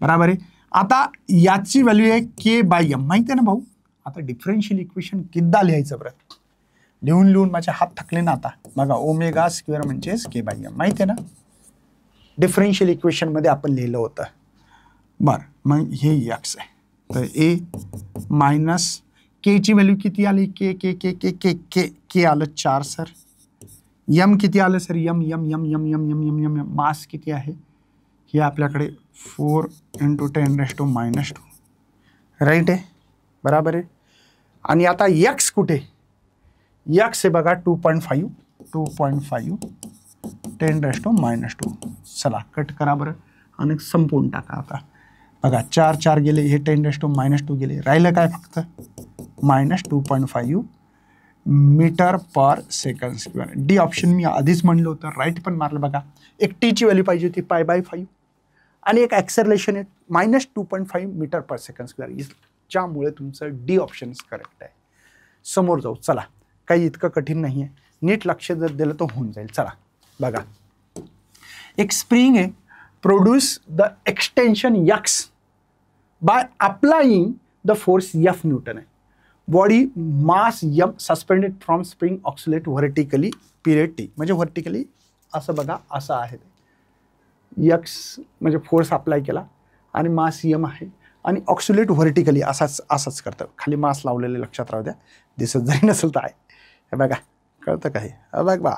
[SPEAKER 1] बरोबर आहे. आता याची व्हॅल्यू आहे k/m, माहिती आहे ना भाऊ? आता डिफरन्शियल इक्वेशन किद्दा लिहायचं बरं? लिहून माझे हात थकले ना आता. बघा ω² म्हणजेच k/m, माहिती आहे ना? डिफरन्शियल इक्वेशनमध्ये आपण लिहिलं होतं. बरं, मग हे x आहे, तर a मायनस के ची व्हॅल्यू किती आली? के आलं 4 सर. यम किती आलं सर? यम मास किती आहे? हे आपल्याकडे 4 × 10⁻², राईट आहे, बराबर आहे. आणि आता एक्स कुठे? एक्स आहे बघा 2.5 10⁻². चला कट करा बरं आणि संपवून टाका. आता बघा 4 4 गेले, हे 10⁻² गेले, राहिलं काय फक्त -2.5 m/s². डी ऑप्शन मी आधीच म्हणलं होतं, राईट पण मारलं बघा. एक टीची व्हॅल्यू पाहिजे होती π/5 आणि एक ॲक्सलरेशन आहे -2.5 m/s², ज्यामुळे तुमचं डी ऑप्शन करेक्ट आहे. समोर जाऊ चला, काही इतकं कठीण नाही आहे, नीट लक्ष जर दिलं तर होऊन जाईल. चला बघा, एक स्प्रिंग आहे, produce the extension x by applying the force F newton आहे. Body mass m suspended from spring oscillate vertically period t, म्हणजे व्हर्टिकली असं बघा, असं आहे ते. x म्हणजे फोर्स अप्लाय केला आणि मास m आहे आणि ऑक्सिलेट व्हर्टिकली असाच करतं. खाली मास लावलेले लक्षात राहू द्या, दिसत जरी नसेल तर आहे. हे बघा, कळतं का? हे बघ बा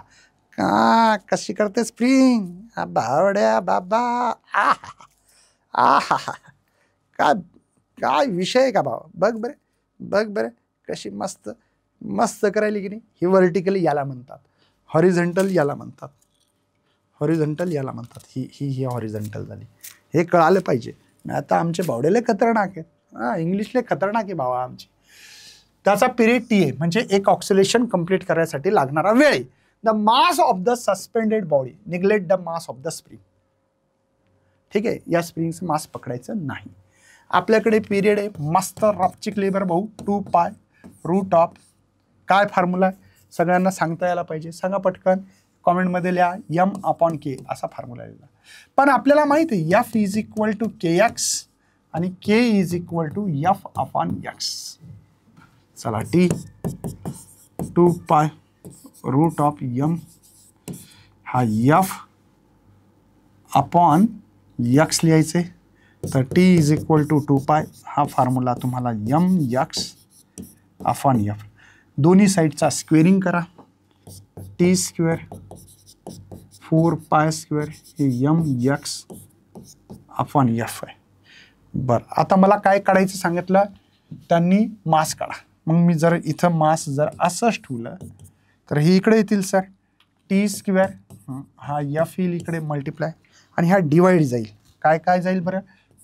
[SPEAKER 1] का कशी करते स्प्रिंग, बावड्या बाबा, काय विषय आहे का बाबा? बघ बरं कशी मस्त करायली की नाही. ही व्हर्टिकली याला म्हणतात, हॉरिझॉन्टल याला म्हणतात, ही हॉरिझॉन्टल झाली. हे कळालं पाहिजे. आता आमचे बावडेले खतरनाक आहेत, इंग्लिशले खतरनाक आहे भावा आमची. त्याचा पिरियड टी आहे, म्हणजे एक ऑक्सिलेशन कंप्लीट करायसाठी लागणारा वेळ आहे. The mass of the suspended body neglect the mass of the spring. ठीक आहे, या स्प्रिंगचं मास पकडायचं नाही. आपल्याकडे पिरियड आहे, मस्त रफचिक लेबर भाऊ, 2π√, काय फॉर्म्युला आहे सगळ्यांना सांगता यायला पाहिजे, सांगा पटकन कॉमेंटमध्ये लिहा. m/k असा फॉर्म्युला लिहिला. पण आपल्याला माहिती आहे F is equal to kx आणि k is equal to F/x. चला टी 2π√m, हा F अपॉन यक्स लिहायचे. तर टी इज इक्वल टू 2π. हा फॉर्म्युला तुम्हाला यम यक्स अपॉन एफ. दोन्ही साईडचा स्क्वेअरिंग करा. टी स्क्वेअर 4π स्क्वेअर हे यम यक्स अपॉन एफ आहे. बरं, आता मला काय काढायचं सांगितलं त्यांनी, मास काढा. मग मी जर इथं मास जर असंच ठेवलं तर हे इकडे येतील सर. टी स्क्वेअर हा एफ येईल इकडे मल्टिप्लाय आणि ह्या डिवाइड जाईल. काय काय जाईल बरं,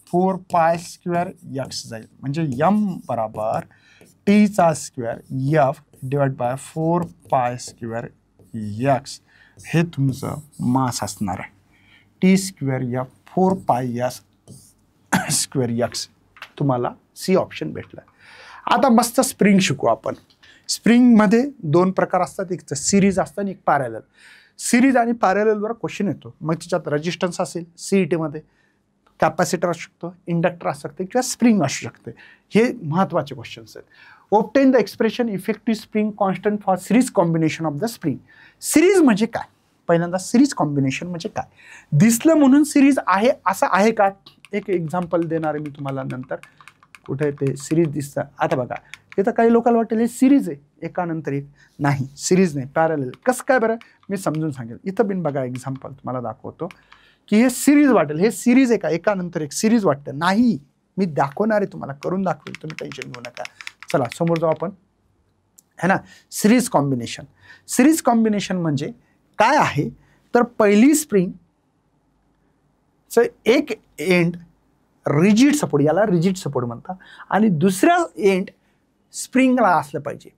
[SPEAKER 1] 4π स्क्वेअर यक्स जाईल. म्हणजे यम बराबर टीचा square f divide by 4π square x हे तुमचं मास असणार आहे. टी स्क्वेअर एफ 4π यस स्क्वेअर यक्स तुम्हाला सी ऑप्शन भेटला. आता मस्त स्प्रिंग शिकू आपण. स्प्रिंगमध्ये दोन प्रकार असतात, एक सिरीज असतं आणि एक पॅरलल. सिरीज आणि पॅरललवर क्वेश्चन येतो. मग त्याच्यात रेजिस्टन्स असेल, सीईटीमध्ये कॅपॅसिटर असू शकतो, इंडक्टर असू शकते किंवा स्प्रिंग असू शकते. हे महत्त्वाचे क्वेश्चन्स आहेत. Obtain the expression effective spring constant for series combination of the spring. Series म्हणजे काय, पहिल्यांदा सिरीज कॉम्बिनेशन म्हणजे काय. दिसलं म्हणून सिरीज आहे असं आहे का, एक एक्झाम्पल देणार आहे मी तुम्हाला नंतर. कुठे ते सिरीज दिसतं. आता बघा इथं काही लोकांना वाटेल हे सिरीज आहे एकानंतर एक. नाही, सिरीज नाही, पॅरलल. कसं काय बरं, मी समजून सांगेल. इथं बिन बघा एक्झाम्पल तुम्हाला दाखवतो की हे सिरीज वाटेल. हे सिरीज आहे का, एकानंतर एक सिरीज वाटतं. नाही, मी दाखवणार आहे तुम्हाला, करून दाखवेल, तुम्ही टेन्शन घेऊ नका. चला समोर जाऊ आपण, है ना. Series combination. सिरीज कॉम्बिनेशन म्हणजे काय आहे तर पहिली स्प्रिंगचं एक एंड रिजिड सपोर्ट, याला रिजिड सपोर्ट म्हणतात, आणि दुसऱ्या एंड स्प्रिंगला असलं पाहिजे,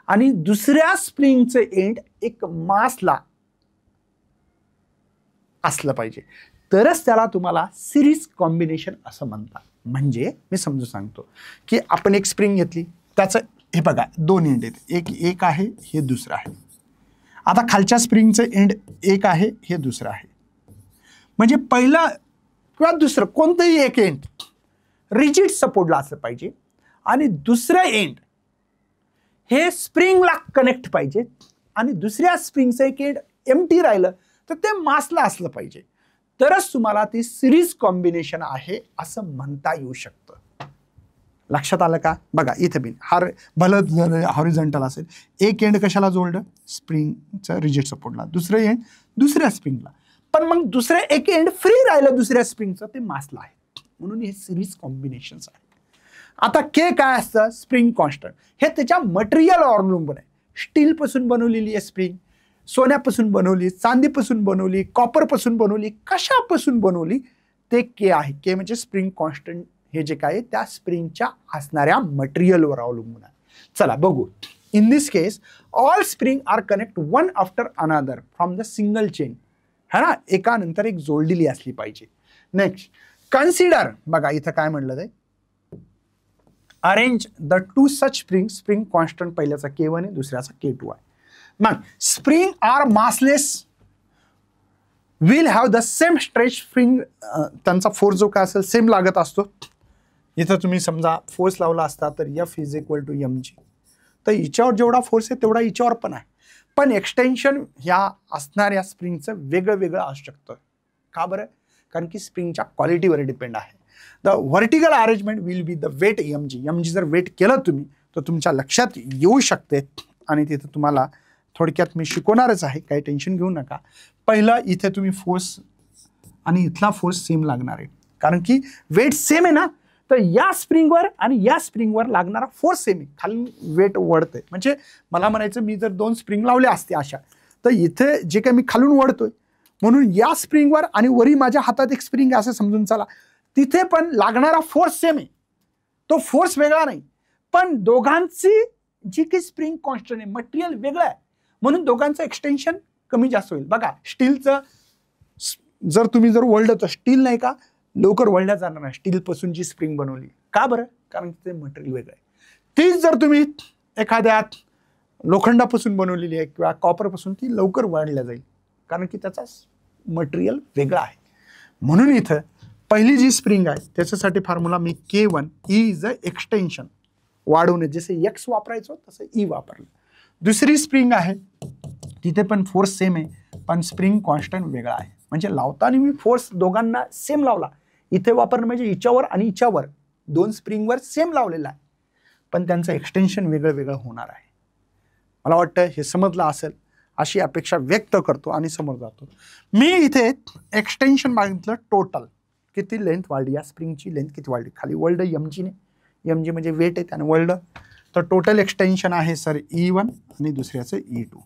[SPEAKER 1] आणि दुसऱ्या स्प्रिंगचं एंड एक मासला असलं पाहिजे, तरच त्याला तुम्हाला सिरीज कॉम्बिनेशन असं म्हणतात. म्हणजे मी समजून सांगतो की आपण एक स्प्रिंग घेतली, त्याचं हे बघा दोन एंड आहेत, एक आहे, हे दुसरं आहे. आता खालच्या स्प्रिंगचं एंड एक आहे, हे दुसरं आहे. म्हणजे पहिला किंवा दुसरं कोणतंही एक एंड रिजिड सपोर्टला असलं पाहिजे, आणि दुसरं एंड हे स्प्रिंगला कनेक्ट पाहिजे, आणि दुसऱ्या स्प्रिंगचं एक एंड एम्प्टी राहिलं तर ते मासला असलं पाहिजे, तरच तुम्हाला ती सिरीज कॉम्बिनेशन आहे असं म्हणता येऊ शकतं. लक्षात आलं का. बघा इथे बिन भलं हॉरिझॉन्टल असेल, एक एंड कशाला जोडलं, स्प्रिंगचं रिजिड सपोर्टला, दुसरं एंड दुसऱ्या स्प्रिंगला, पण मग दुसरं एक एंड फ्री राहिलं दुसऱ्या स्प्रिंगचं, ते मासला आहे. म्हणून हे सिरीज कॉम्बिनेशन्स आहे. आता के काय असतं, स्प्रिंग कॉन्स्टंट. हे त्याच्या मटेरियल अवलंबून आहे. स्टीलपासून बनवलेली आहे स्प्रिंग, सोन्यापासून बनवली, चांदीपासून बनवली, कॉपरपासून बनवली, कशापासून बनवली, ते के आहे. के म्हणजे स्प्रिंग कॉन्स्टंट. हे जे काय त्या स्प्रिंगच्या असणाऱ्या मटेरियलवर अवलंबून आहे. चला बघू. In this case all spring are connect one after another from the single chain, है ना, एकानंतर एक जोडलेली असली पाहिजे. Next consider. बघा इथं काय म्हणलं ते, arrange the two such spring. Spring constant पहिल्याचा K1 आहे, दुसऱ्याचा K2 आहे. मग spring are massless will have the same stretch. Spring त्यांचा फोर्स जो काय असेल सेम लागत असतो. इथं तुम्ही समजा फोर्स लावला असता तर F is equal to mg, तर हिच्यावर जेवढा फोर्स आहे तेवढा हिच्यावर पण आहे, पण एक्सटेन्शन ह्या असणाऱ्या स्प्रिंगचं वेगळं वेगळं असू शकतं. का बरं, कारण की स्प्रिंगच्या क्वालिटीवर डिपेंड आहे. The vertical arrangement will be the weight mg. जर वेट केलं तुम्ही तर तुमच्या लक्षात येऊ शकते, आणि तिथं तुम्हाला थोडक्यात मी शिकवणारच आहे, काही टेन्शन घेऊ नका. पहिलं इथे तुम्ही फोर्स आणि इथला फोर्स सेम लागणार आहे, कारण की वेट सेम आहे ना, तर या स्प्रिंगवर आणि या स्प्रिंगवर लागणारा फोर्स सेम आहे. खाली वेट वळतंय, म्हणजे मला म्हणायचं मी जर दोन स्प्रिंग लावले असते अशा, तर इथे जे काही मी खालून वळतोय, म्हणून या स्प्रिंगवर आणि वरी माझ्या हातात एक स्प्रिंग आहे असं समजून चला, तिथे पण लागणारा फोर्स सेम आहे, तो फोर्स वेगळा नाही, पण दोघांची जी काही स्प्रिंग कॉन्स्टंट आहे, मटेरियल वेगळं आहे, म्हणून दोघांचं एक्सटेन्शन कमी जास्त होईल. बघा स्टीलचं जर तुम्ही वळलं तर स्टील नाही का लवकर वळल्या जाणार नाही, स्टीलपासून जी स्प्रिंग बनवली. का बरं, कारण ते मटेरियल वेगळं आहे. तीच जर तुम्ही एखाद्या लोखंडापासून बनवलेली आहे किंवा कॉपरपासून, ती लवकर वळल्या जाईल, कारण की त्याचा मटेरियल वेगळं आहे. म्हणून इथं पहिली जी स्प्रिंग आहे त्याच्यासाठी formula me K1 is a extension, वाढवणे, जसे X वापरायचो तसं E वापरलं. दुसरी स्प्रिंग आहे तिथे पण फोर्स सेम आहे, पण स्प्रिंग कॉन्स्टंट वेगळा आहे. म्हणजे लावताना मी फोर्स दोघांना सेम लावला. इथे वापरणं म्हणजे हिच्यावर आणि हिच्यावर 2 स्प्रिंगवर सेम लावलेला आहे, पण त्यांचं एक्सटेन्शन वेगळं वेगळं होणार आहे. मला वाटतं हे समजलं असेल अशी अपेक्षा व्यक्त करतो आणि समोर जातो. मी इथे एक्सटेन्शन मागितलं टोटल किती लेंथ वाढली, या स्प्रिंगची लेंथ किती वाढली, खाली वर्ल्ड एमजीने, एमजी म्हणजे वेट आहे त्याने वर्ल्ड. तर टोटल एक्सटेन्शन आहे सर E1 आणि दुसऱ्याचं E2.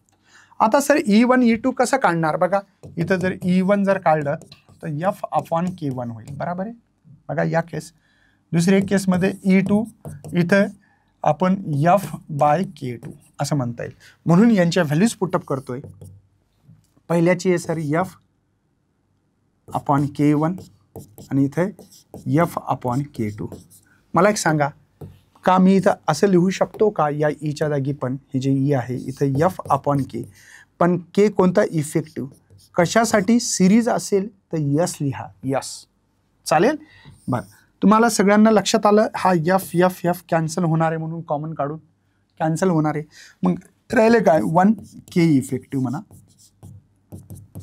[SPEAKER 1] आता सर E1 E2 कसं काढणार बघा, इथं जर E1 जर काढलं तर F/K1 होईल, बरोबर आहे. बघा या केस, दुसऱ्या केसमध्ये E2 इथं आपण F/K2 असं म्हणता येईल. म्हणून यांच्या व्हॅल्यूज पुटअप करतोय. पहिल्याची आहे सर F/K1 आणि इथे F/K2. मला एक सांगा, का मी इथं असं लिहू शकतो का या ईच्या जागी पण हे जे ई आहे इथं F/K, पण के कोणता इफेक्टिव्ह कशासाठी सिरीज असेल तर यस लिहा, यस चालेल. बरं, तुम्हाला सगळ्यांना लक्षात आलं. हा एफ एफ एफ कॅन्सल होणार आहे म्हणून कॉमन काढून कॅन्सल होणार आहे. मग राहिले काय 1K इफेक्टिव्ह म्हणा,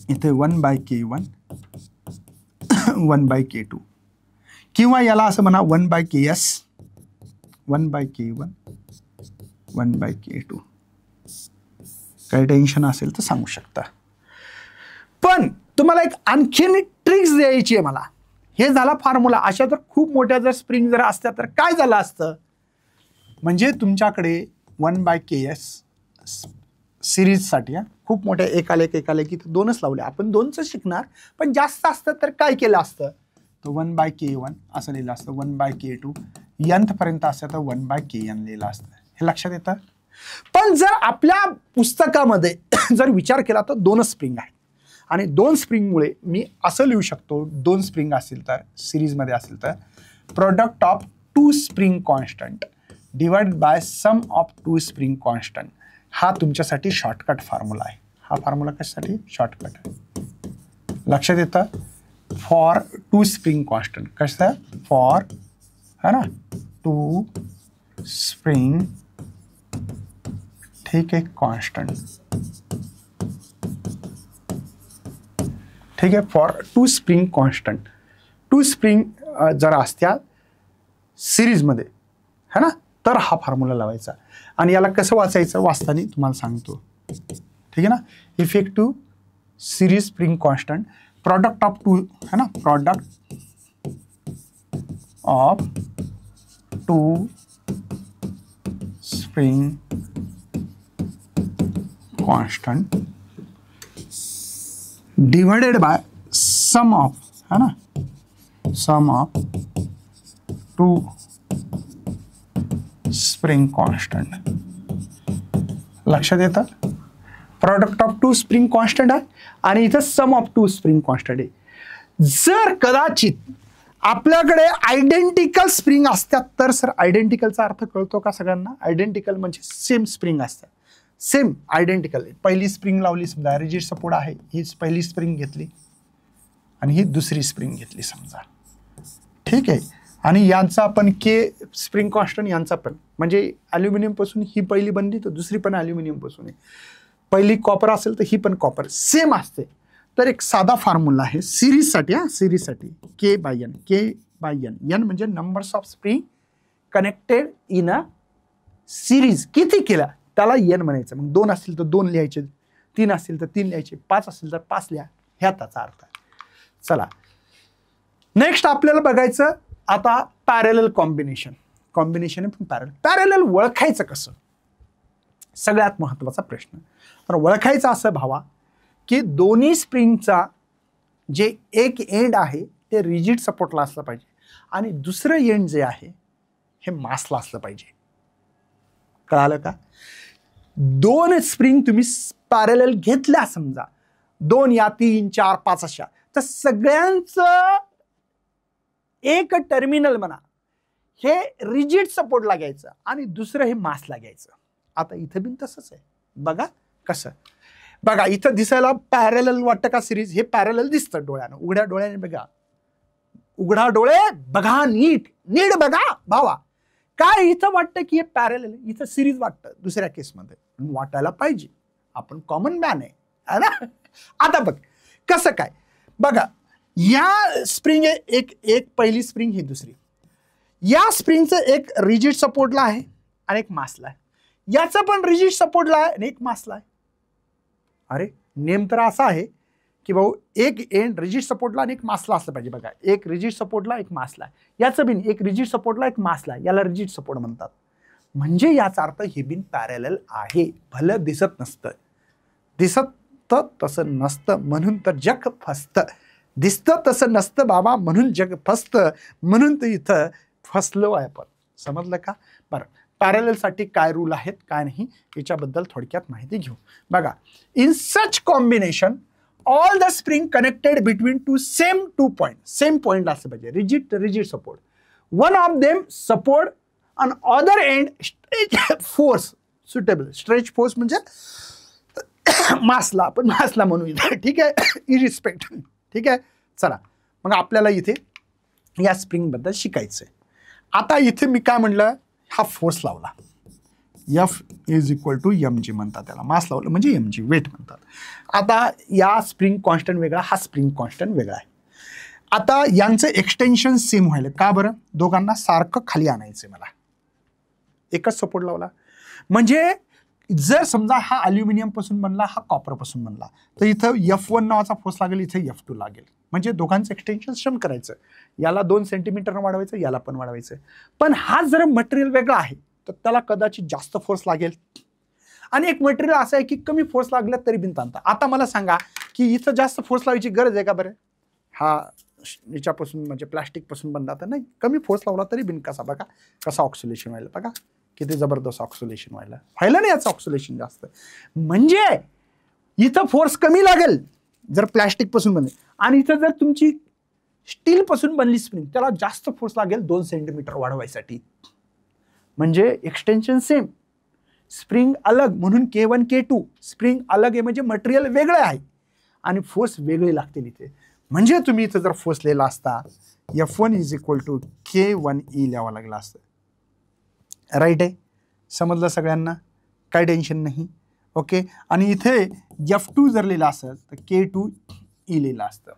[SPEAKER 1] इथे 1/K1 1/K2 किंवा याला असं म्हणा 1/KS 1/K1 1/K2. काही टेन्शन असेल तर सांगू शकता. पण तुम्हाला एक आणखीन ट्रिक्स द्यायची आहे मला. हे झाला फॉर्म्युला. अशा तर खूप मोठ्या जर स्प्रिंग जर असत्या तर काय झालं असतं, म्हणजे तुमच्याकडे 1/KS सिरीजसाठी खूप मोठ्या एकाला की 2च लावले, आपण 2च शिकणार, पण जास्त असतं तर काय केलं असतं, तर 1/K1 असं लिहिलं असतं, 1/K2 nth पर्यंत असतं तर 1/Kn लिहिलं असतं. हे लक्षात येतं. पण जर आपल्या पुस्तकामध्ये जर विचार केला तर 2च स्प्रिंग आहेत आणि 2 स्प्रिंगमुळे मी असं लिहू शकतो, 2 स्प्रिंग असतील तर सिरीजमध्ये असेल तर product of 2 spring constant divide by sum of 2 spring constant. हा तुमच्यासाठी शॉर्टकट फॉर्म्युला आहे. हा फॉर्म्युला कशासाठी शॉर्टकट आहे, लक्षात येतं. फॉर 2 स्प्रिंग कॉन्स्टंट कसं, फॉर है ना 2 स्प्रिंग, ठीक आहे, कॉन्स्टंट, ठीक आहे, फॉर 2 स्प्रिंग कॉन्स्टंट. 2 स्प्रिंग जर असत्या सिरीजमध्ये है ना, तर हा फॉर्म्युला लावायचा. आणि याला कसं वाचायचं वाचताना तुम्हाला सांगतो, ठीक आहे ना. Effective series spring constant product of 2 है ना, product of 2 spring constant divided by sum of है ना, सम ऑफ 2 स्प्रिंग कॉन्स्टंट. लक्षात येतं. प्रोडक्ट ऑफ 2 स्प्रिंग कॉन्स्टंट आहे आणि इथं सम ऑफ 2 स्प्रिंग कॉन्स्टंट आहे. जर कदाचित आपल्याकडे आयडेंटिकल स्प्रिंग असतात तर सर, आयडेंटिकलचा अर्थ कळतो का सगळ्यांना. आयडेंटिकल म्हणजे सेम स्प्रिंग असतात, सेम आयडेंटिकल. पहिली स्प्रिंग लावली समजा, रिजिड सपोर्ट आहे, ही पहिली स्प्रिंग घेतली आणि ही दुसरी स्प्रिंग घेतली समजा, ठीक आहे. आणि यांचा आपण के स्प्रिंग कॉन्स्टंट यांचा पण, म्हणजे ॲल्युमिनियम पासून ही पहिली बनली तर दुसरी पण ॲल्युमिनियम पासून आहे. पहिली कॉपर असेल तर ही पण कॉपर सेम असते. तर एक साधा फॉर्म्युला आहे सिरीजसाठी. सिरीजसाठी K/N, K/N, N म्हणजे numbers of spring connected in a series. किती केला त्याला N म्हणायचं. मग 2 असतील तर 2 लिहायचे, 3 असतील तर 3 लिहायचे, 5 असतील तर 5 लिहा, ह्या त्याचा अर्थ आहे. चला नेक्स्ट आपल्याला बघायचं आता पॅरेलल कॉम्बिनेशन. कॉम्बिनेशन पण पॅरेलल ओळखायचं कसं, सगळ्यात महत्त्वाचा प्रश्न. तर ओळखायचं असं भावा की दोन्ही स्प्रिंगचा जे एक एंड आहे ते रिजिड सपोर्टला असलं पाहिजे आणि दुसरं एंड जे आहे हे मासला असलं पाहिजे. कळालं का. 2 स्प्रिंग तुम्ही पॅरेलल घेतल्या समजा, 2 या 3 4 5 अशा, तर सगळ्यांचं एक टर्मिनल म्हणा हे रिजिड सपोर्टला घ्यायचं आणि दुसरं हे मासला घ्यायचं. आता इथं बिन तसंच आहे. बघा कसं, बघा इथं दिसायला पॅरेलल वाटतं का सिरीज, हे पॅरेलल दिसतं डोळ्यानं, उघड्या डोळ्याने बघा, उघडा डोळे बघा, नीट नीट बघा भावा. काय इथं वाटतं की हे पॅरेलल, इथं सिरीज वाटतं दुसऱ्या केसमध्ये, वाटायला पाहिजे, आपण कॉमन मॅन आहे ना. आता बघ कसं काय, बघा, या स्प्रिंग एक एक पहिली स्प्रिंग ही दुसरी, या स्प्रिंगचं एक रिजिड सपोर्टला आहे आणि एक मासला आहे, याचं पण रिजिड सपोर्टला आहे आणि एक मासला आहे. अरे नेम तर असा आहे की भाऊ एक एंड रिजिड सपोर्टला आणि एक मासला असलं पाहिजे. बघा, एक रिजिड सपोर्टला एक मासला आहे, याचं बिन एक रिजिड सपोर्टला एक मासला आहे, याला रिजिड सपोर्ट म्हणतात. म्हणजे याचा अर्थ हे बिन पॅरलल आहे. भलं दिसत नसतं, दिसत तसं नसतं म्हणून तर जग फसतं, दिसतं तसं नसतं बाबा म्हणून जग फसतं, म्हणून तर इथं फसलो आहे आपण. समजलं का? बरं, पॅरललसाठी काय रूल आहेत काय नाही याच्याबद्दल थोडक्यात माहिती घेऊ. बघा, in such combination all the spring connected between two point, same point असलं पाहिजे, rigid support, one of them support on other end stretch force suitable. Stretch force म्हणजे मासला, आपण मासला म्हणू इथे, ठीक आहे, इरिस्पेक्ट. ठीक आहे, चला मग आपल्याला इथे या स्प्रिंग बद्दल शिकायचं आहे. आता इथे मी काय म्हणलं, हा फोर्स लावला, F is equal to mg म्हणतात त्याला, मास लावलं म्हणजे mg, वेट म्हणतात. आता या स्प्रिंग कॉन्स्टंट वेगळा, हा स्प्रिंग कॉन्स्टंट वेगळा आहे. आता यांचं एक्सटेन्शन सेम व्हायला का बरं, दोघांना सारखं खाली आणायचं मला, एकच सपोर्ट लावला. म्हणजे जर समजा हा अल्युमिनियम पासून बनला, हा कॉपर पासून बनला, तर इथं F1 नावाचा फोर्स लागेल, इथे F2 लागेल. म्हणजे दोघांचं एक्सटेन्शन सेम करायचं, याला 2 सेंटीमीटर वाढवायचं, याला पण वाढवायचं. पण हा जर मटेरियल वेगळा आहे तर त्याला कदाचित जास्त फोर्स लागेल, आणि एक मटेरियल असं आहे की कमी फोर्स लागला तरी बिन ताणतं. आता मला सांगा की इथं जास्त फोर्स लावायची गरज आहे का बरं? हा याच्यापासून म्हणजे प्लास्टिक पासून बनला तर नाही, कमी फोर्स लावला तरी बिन कसा, बघा कसा ऑक्सिलेशन व्हायला, बघा किती जबरदस्त ऑक्सिलेशन व्हायला नाही याचं ऑक्सिलेशन जास्त. म्हणजे इथं फोर्स कमी लागेल जर प्लास्टिक पासून बनले, आणि इथं जर तुमची स्टील पासून बनली स्प्रिंग त्याला जास्त फोर्स लागेल 2 सेंटीमीटर वाढवायसाठी. म्हणजे एक्सटेन्शन सेम, स्प्रिंग अलग, म्हणून K1 K2 स्प्रिंग अलग आहे म्हणजे मटेरियल वेगळं आहे आणि फोर्स वेगळे लागतील इथे. म्हणजे तुम्ही इथं जर फोर्स लिहिला असता F1 is equal to K1E लिहावं लागलं असतं. राईट आहे, समजलं सगळ्यांना, काय टेन्शन नाही. ओके, आणि इथे F2 जर लिहिला असेल तर K2E लिहिलं असतं.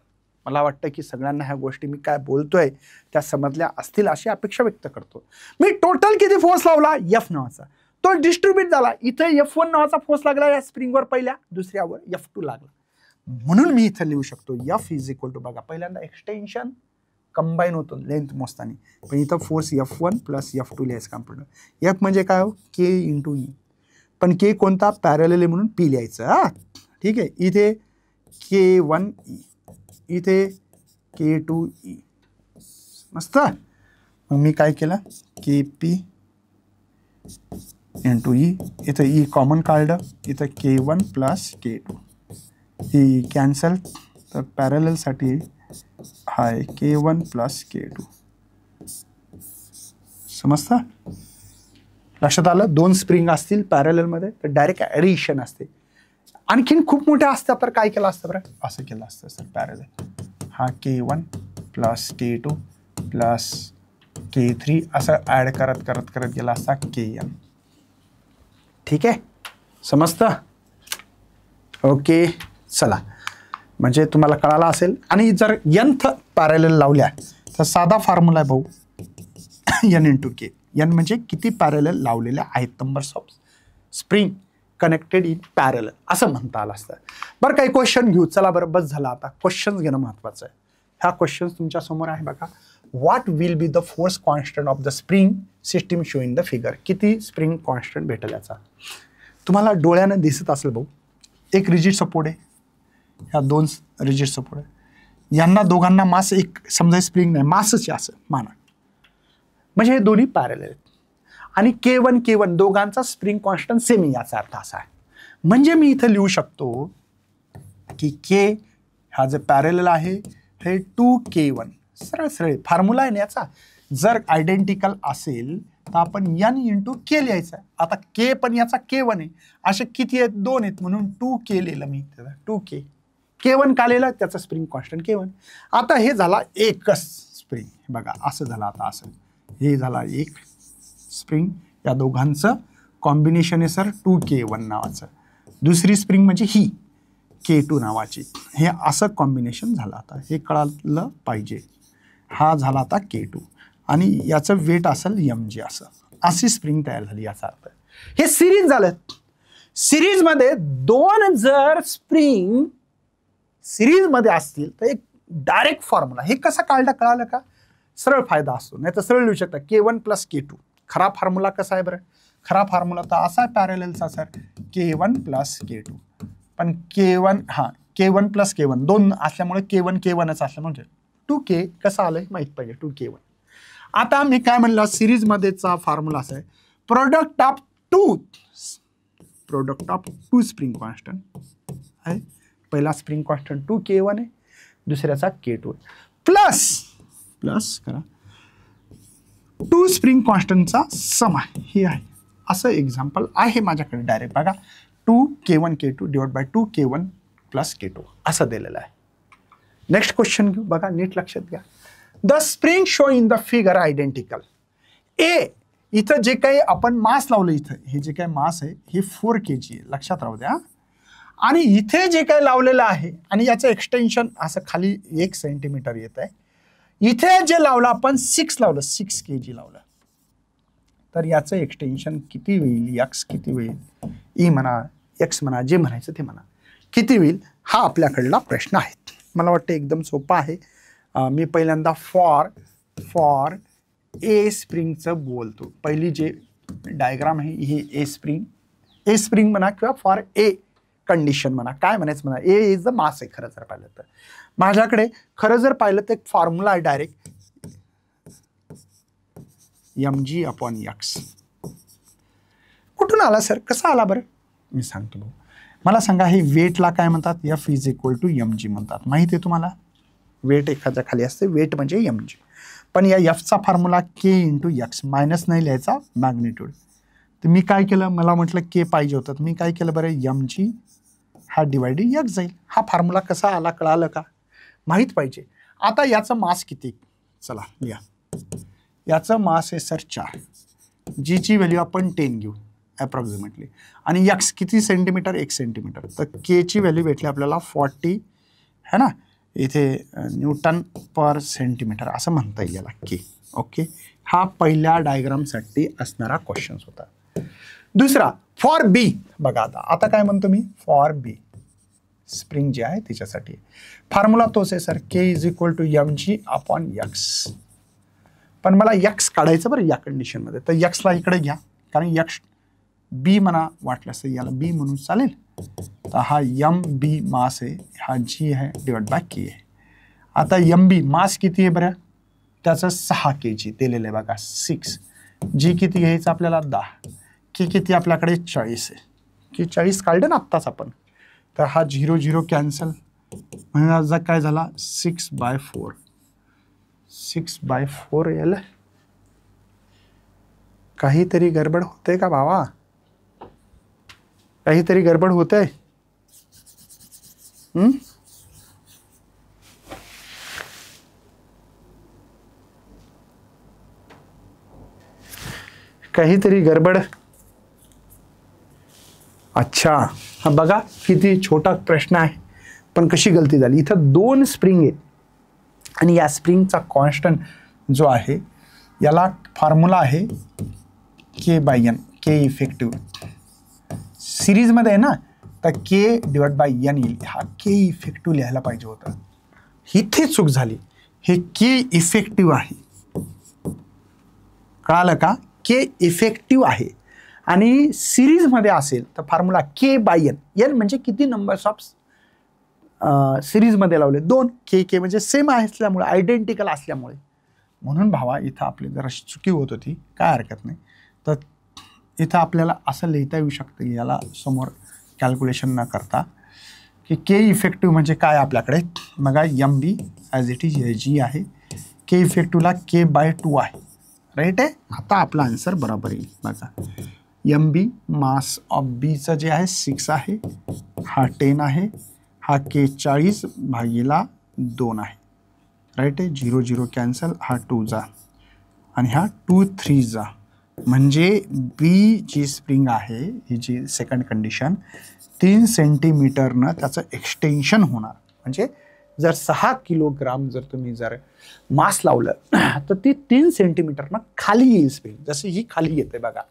[SPEAKER 1] मला वाटतं की सगळ्यांना ह्या गोष्टी मी काय बोलतोय त्या समजल्या असतील अशी अपेक्षा व्यक्त करतो. मी टोटल किती फोर्स लावला, F नावाचा, तो डिस्ट्रीब्यूट झाला. इथे F1 नावाचा फोर्स लागला या स्प्रिंगवर पहिल्या, दुसऱ्यावर F2 लागला. म्हणून मी इथं लिहू शकतो F इज इक्वल टू, बघा पहिल्यांदा एक्सटेन्शन कंबाईन होतो लेंथ मोजताना, पण इथं फोर्स F1 प्लस F2 लिहायचं काम पडलं. F म्हणजे काय हो, K इंटू E, पण K कोणता, पॅरलल म्हणून P लिहायचं. हा ठीक आहे, इथे K1E, इथे K2E. मस्त. मग मी काय केलं, KP इंटू E, इथं E कॉमन काढलं, इथं K1 प्लस K2, ही कॅन्सल, तर पॅरललसाठी हाय K1 प्लस K2. समजतं, लक्षात आलं. 2 स्प्रिंग असतील पॅरललमध्ये तर डायरेक्ट ॲडिशन असते. आणखीन खूप मोठ्या असत्या तर काय केलं असतं बरं, असं केलं असतं सर, पॅरलल हा K1 plus K2 plus K3 असं ॲड करत करत करत गेला असता Kn. ठीक आहे, समजतं. ओके, चला म्हणजे तुम्हाला कळालं असेल. आणि जर nth पॅरलल लावल्या तर साधा फॉर्म्युला आहे भाऊ, N इंटू K. N म्हणजे किती पॅरलल लावलेल्या आहेत, numbers of spring connected in parallel असं म्हणता आलं असतं. बरं काही क्वेश्चन घेऊ, चला बरं बस झालं, आता क्वेश्चन्स घेणं महत्त्वाचं आहे. ह्या क्वेश्चन्स तुमच्या समोर आहे बघा. What will be the force constant of the spring system show in the figure. किती स्प्रिंग कॉन्स्टंट भेटेल याचा तुम्हाला डोळ्यानं दिसत असेल भाऊ. एक रिजिड सपोर्ट आहे, ह्या 2 रिजिड सपोर्ट आहे, यांना दोघांना मास एक, समजा स्प्रिंग नाही मासच असं माना, म्हणजे हे दोन्ही पॅरलल आहेत. आणि K1 दोघांचा स्प्रिंग कॉन्स्टंट सेम, याचा अर्थ असा आहे. म्हणजे मी इथं लिहू शकतो की K हा जे पॅरलल आहे हे 2K1, सरळ सरळ फॉर्म्युला आहे ना याचा. जर आयडेंटिकल असेल तर आपण N इंटू K लिहायचं. आता K पण याचा K1 आहे, असे किती आहेत, 2 आहेत, म्हणून 2K लिहिलं मी, 2K. K1 का लिहिलं, त्याचा स्प्रिंग कॉन्स्टंट K1. आता हे झाला एकच स्प्रिंग, बघा असं झालं. आता असं हे झाला एक स्प्रिंग, या दोघांचं कॉम्बिनेशन आहे सर 2K1 नावाचं. दुसरी स्प्रिंग म्हणजे ही K2 नावाची. हे असं कॉम्बिनेशन झालं. आता हे कळलं पाहिजे. हा झाला आता K2 आणि याचं वेट असेल mg. अशी स्प्रिंग तयार झाली याचा अर्थ. हे सिरीज झालं. सिरीजमध्ये दोन जर स्प्रिंग सिरीजमध्ये असतील तर एक डायरेक्ट फॉर्म्युला. हे कसं कळालं का? सरळ फायदा असतो, नाही तर सरळ लिहू शकता K1 + K2. खरा फॉर्म्युला कसा आहे बरं? खरा फॉर्म्युला तर असा पॅरललचा सर K1 + K2. पण K1 K1 + K1 दोन असल्यामुळे K1च असल्यामुळे 2K कसं आलंय माहित पाहिजे. 2K1. आता मी काय म्हणलं, सिरीजमध्येचा फॉर्म्युला असा आहे product of two spring constant आहे. पहिला स्प्रिंग कॉन्स्टंट 2K1 आहे, दुसऱ्याचा K2 प्लस करा 2 स्प्रिंग कॉन्स्टंटचा सम आहे. हे आहे असं एक्झाम्पल आहे माझ्याकडे. डायरेक्ट बघा 2K1 K2 / 2K1 + K2 असं दिलेलं आहे. नेक्स्ट क्वेश्चन घेऊ. बघा नीट लक्षात घ्या. The spring show in the figure identical. इथं जे काही आपण मास लावलं, इथं हे जे काही मास आहे हे 4 kg आहे, लक्षात राहू द्या. आणि इथे जे काही लावलेलं आहे आणि याचं एक्सटेन्शन असं खाली 1 सेंटीमीटर येत आहे. इथे जे लावलं आपण 6 लावलं, 6 kg लावलं, तर याचं एक्सटेन्शन किती होईल? x किती होईल? ई म्हणा, x म्हणा, जे म्हणायचं ते म्हणा, किती होईल? हा आपल्याकडला प्रश्न आहे. मला वाटतं एकदम सोपा आहे. मी पहिल्यांदा फॉर ए स्प्रिंगचं बोलतो. पहिली जे डायग्राम आहे ही ए स्प्रिंग म्हणा किंवा फॉर ए कंडिशन म्हणा, काय म्हणायचं म्हणा. ए इज द मास आहे खरं जर पाहिलं तर. माझ्याकडे खरं जर पाहिलं तर एक फॉर्म्युला आहे डायरेक्ट mg/x. कुठून आला सर? कसा आला बरं? मी सांगतो भाऊ. मला सांगा, हे वेटला काय म्हणतात? F = mg म्हणतात. माहिती आहे तुम्हाला? वेट एखाद्या खाली असते, वेट म्हणजे mg. पण या एफचा फॉर्म्युला K × x, मायनस नाही लिहायचा, मॅग्निट्यूड. तर मी काय केलं, मला म्हटलं K पाहिजे होतं, तर मी काय केलं बरं, mg हा डिवायडेड x जाईल. हा फॉर्म्युला कसा आला कळालं का? माहीत पाहिजे. आता याचं मास किती? चला लिहा. याचं मास आहे सर 4. जीची व्हॅल्यू आपण 10 घेऊ अप्रॉक्सिमेटली. आणि x किती सेंटीमीटर? 1 सेंटीमीटर. तर Kची व्हॅल्यू भेटली आपल्याला 40 है ना. इथे Nm/cm असं म्हणता येईल याला K. ओके. हा पहिल्या डायग्रामसाठी असणारा क्वेश्चन्स होता. दुसरा फॉर बी. बघा आता काय म्हणतो मी? फॉर बी स्प्रिंग जे आहे त्याच्यासाठी फॉर्म्युला तोच आहे सर, K = mg/x. पण मला x काढायचं बरं या कंडिशनमध्ये. तर xला इकडे घ्या, कारण x बी म्हणा वाटल्यास याला बी म्हणून चालेल. तर हा mb मास आहे, हा g आहे / K आहे. आता mb मास किती आहे बरं? त्याचं 6 kg दिलेलं आहे बघा, 6. g किती घ्यायचं आपल्याला? 10. K किती आपल्याकडे? 40 आहे. की 40 काढलं ना आत्ताच आपण. तर हा 0 0 कॅन्सल, म्हणजे काय झाला? 6/4. 6/4 याला काहीतरी गडबड होते का भावा? काहीतरी गडबड होते. काहीतरी गडबड. अच्छा, हा बघा किती छोटा प्रश्न आहे, पण कशी गलती झाली. इथं 2 स्प्रिंग आहेत आणि या स्प्रिंगचा कॉन्स्टंट जो आहे याला फॉर्म्युला आहे K/N. K इफेक्टिव्ह सिरीजमध्ये आहे ना, तर K / N येईल. हा K इफेक्टिव्ह लिहायला पाहिजे होतं. इथे चूक झाली. हे K इफेक्टिव्ह आहे, कळालं का? K इफेक्टिव्ह आहे. आणि सिरीजमध्ये असेल तर फॉर्म्युला K/N. N म्हणजे किती नंबर्स ऑफ सिरीजमध्ये लावले? 2. K म्हणजे सेम असल्यामुळे, आयडेंटिकल असल्यामुळे. म्हणून भावा इथं आपली जरा चुकी होत होती, काय हरकत नाही. तर इथं आपल्याला असं लिहिता येऊ शकतं की याला समोर कॅल्क्युलेशन न करता की K इफेक्टिव्ह म्हणजे काय आपल्याकडे बघा, mb as it is g आहे. K इफेक्टिव्हला K/2 आहे, राईट आहे. आता आपला आन्सर बरोबर येईल. बघा mb मास ऑफ बीचं जे आहे 6 आहे, हा 10 आहे, हा K 40/2 आहे, राईट आहे. 0 0 कॅन्सल, हा 2 जा आणि हा 2 3 जा. म्हणजे बी जी स्प्रिंग आहे ही जी सेकंड कंडिशन 3 सेंटीमीटरनं त्याचं एक्सटेन्शन होणार. म्हणजे जर 6 किलोग्राम जर तुम्ही जर मास लावलं तर ती 3 सेंटीमीटरनं खाली येईल स्प्रिंग. जसं ही खाली येते बघा,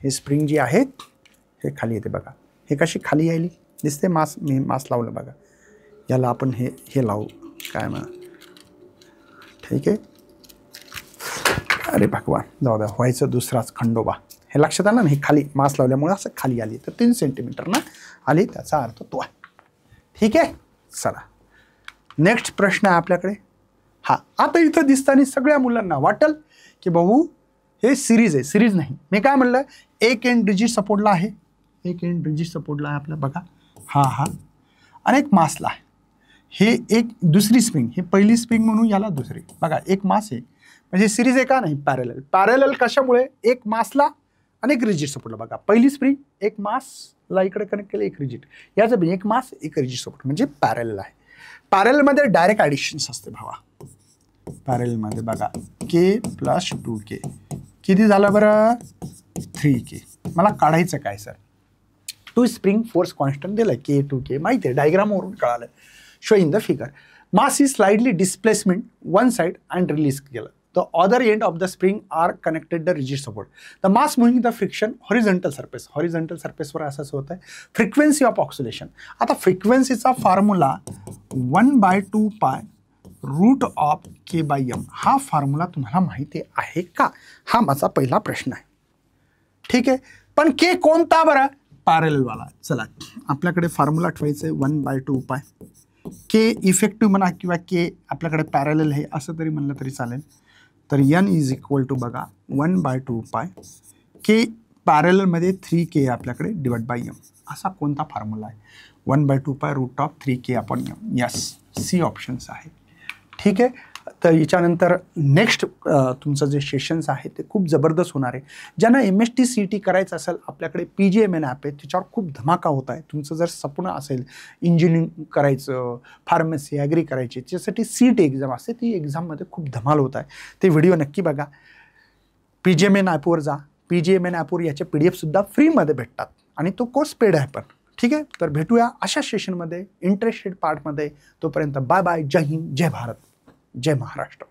[SPEAKER 1] हे स्प्रिंग जी आहे हे खाली येते बघा. हे कशी खाली यायली दिसते, मी मास लावलं बघा. याला आपण हे लावू काय म्हणा, ठीक आहे. अरे भगवान, जाऊ द्या, व्हायचं दुसराच खंडोबा. हे लक्षात आलं ना, हे खाली मास लावल्यामुळे असं खाली आली, तर 3 सेंटीमीटरनं आली, त्याचा अर्थ तो आहे. ठीक आहे, चला नेक्स्ट प्रश्न आहे आपल्याकडे. हा, आता इथं दिसताना सगळ्या मुलांना वाटेल की भाऊ हे सिरीज आहे. सिरीज नाही, मी काय म्हणलं, एक एंड रिजिड सपोर्टला आहे, एक एंड रिजिड सपोर्टला आहे आपलं बघा, हा आणि एक मासला आहे. हे एक दुसरी स्प्रिंग, हे पहिली स्प्रिंग म्हणून याला दुसरी बघा, एक मास आहे. म्हणजे सिरीज आहे का नाही, पॅरेलल. पॅरेलल कशामुळे, एक मासला आणि एक रिजिड सपोर्टला बघा. पहिली स्प्रिंग एक मासला इकडे कनेक्ट केलं, एक रिजिड, याचं बी एक मास एक रिजिड सपोर्ट, म्हणजे पॅरेलल आहे. पॅरेललमध्ये डायरेक्ट ॲडिशन्स असते भावा. पॅरेललमध्ये बघा के प्लस 2k किती झालं बरं, 3k. मला काढायचं काय सर, टू स्प्रिंग फोर्स कॉन्स्टंट दिलं के 2k, माहिती आहे, डायग्रामवरून कळालं. Show in the figure mass is slightly displacement one side and release केलं. The other end of the spring are connected the rigid support. The mass moving the friction horizontal surface. Horizontal surface वर असंच होत आहे. Frequency of oscillation. आता फ्रिक्वेन्सीचा formula 1/2π √k/m. हा formula तुम्हाला माहिती आहे का? हा माझा पहिला प्रश्न आहे. ठीक आहे, पण के कोणता बरं, पॅरेललवाला. चला आपल्याकडे फॉर्म्युला ठेवायचं आहे 1/2π. के इफेक्टिव्ह म्हणा किंवा के आपल्याकडे पॅरेलल आहे असं तरी म्हणलं तरी चालेल. तर n इज इक्वल टू बघा 1/2π. के पॅरेललमध्ये 3k आपल्याकडे डिवाइड बाय m. असा कोणता फॉर्म्युला आहे, 1/2π √3k/m. यस, सी ऑप्शन्स आहे. ठीक आहे, तर याच्यानंतर नेक्स्ट तुमचं जे सेशन्स आहे ते खूप जबरदस्त होणार आहे. ज्यांना MST CET करायचं असेल, आपल्याकडे PGMN ॲप आहे, त्याच्यावर खूप धमाका होत आहे. तुमचं जर स्वप्न असेल इंजिनिअरिंग करायचं, फार्मसी ॲग्री करायची, त्याच्यासाठी CET एक्झाम असते, ती एक्झाममध्ये खूप धमाल होत आहे. ते व्हिडिओ नक्की बघा. PGMN ॲपवर जा, PGMN ॲपवर याचे PDF सुद्धा फ्रीमध्ये भेटतात आणि तो कोर्स पेड आहे पण. ठीक आहे, तर भेटूया अशा सेशनमध्ये, इंटरेस्टेड पार्टमध्ये. तोपर्यंत बाय बाय, जय हिंद, जय भारत, जय महाराष्ट्र.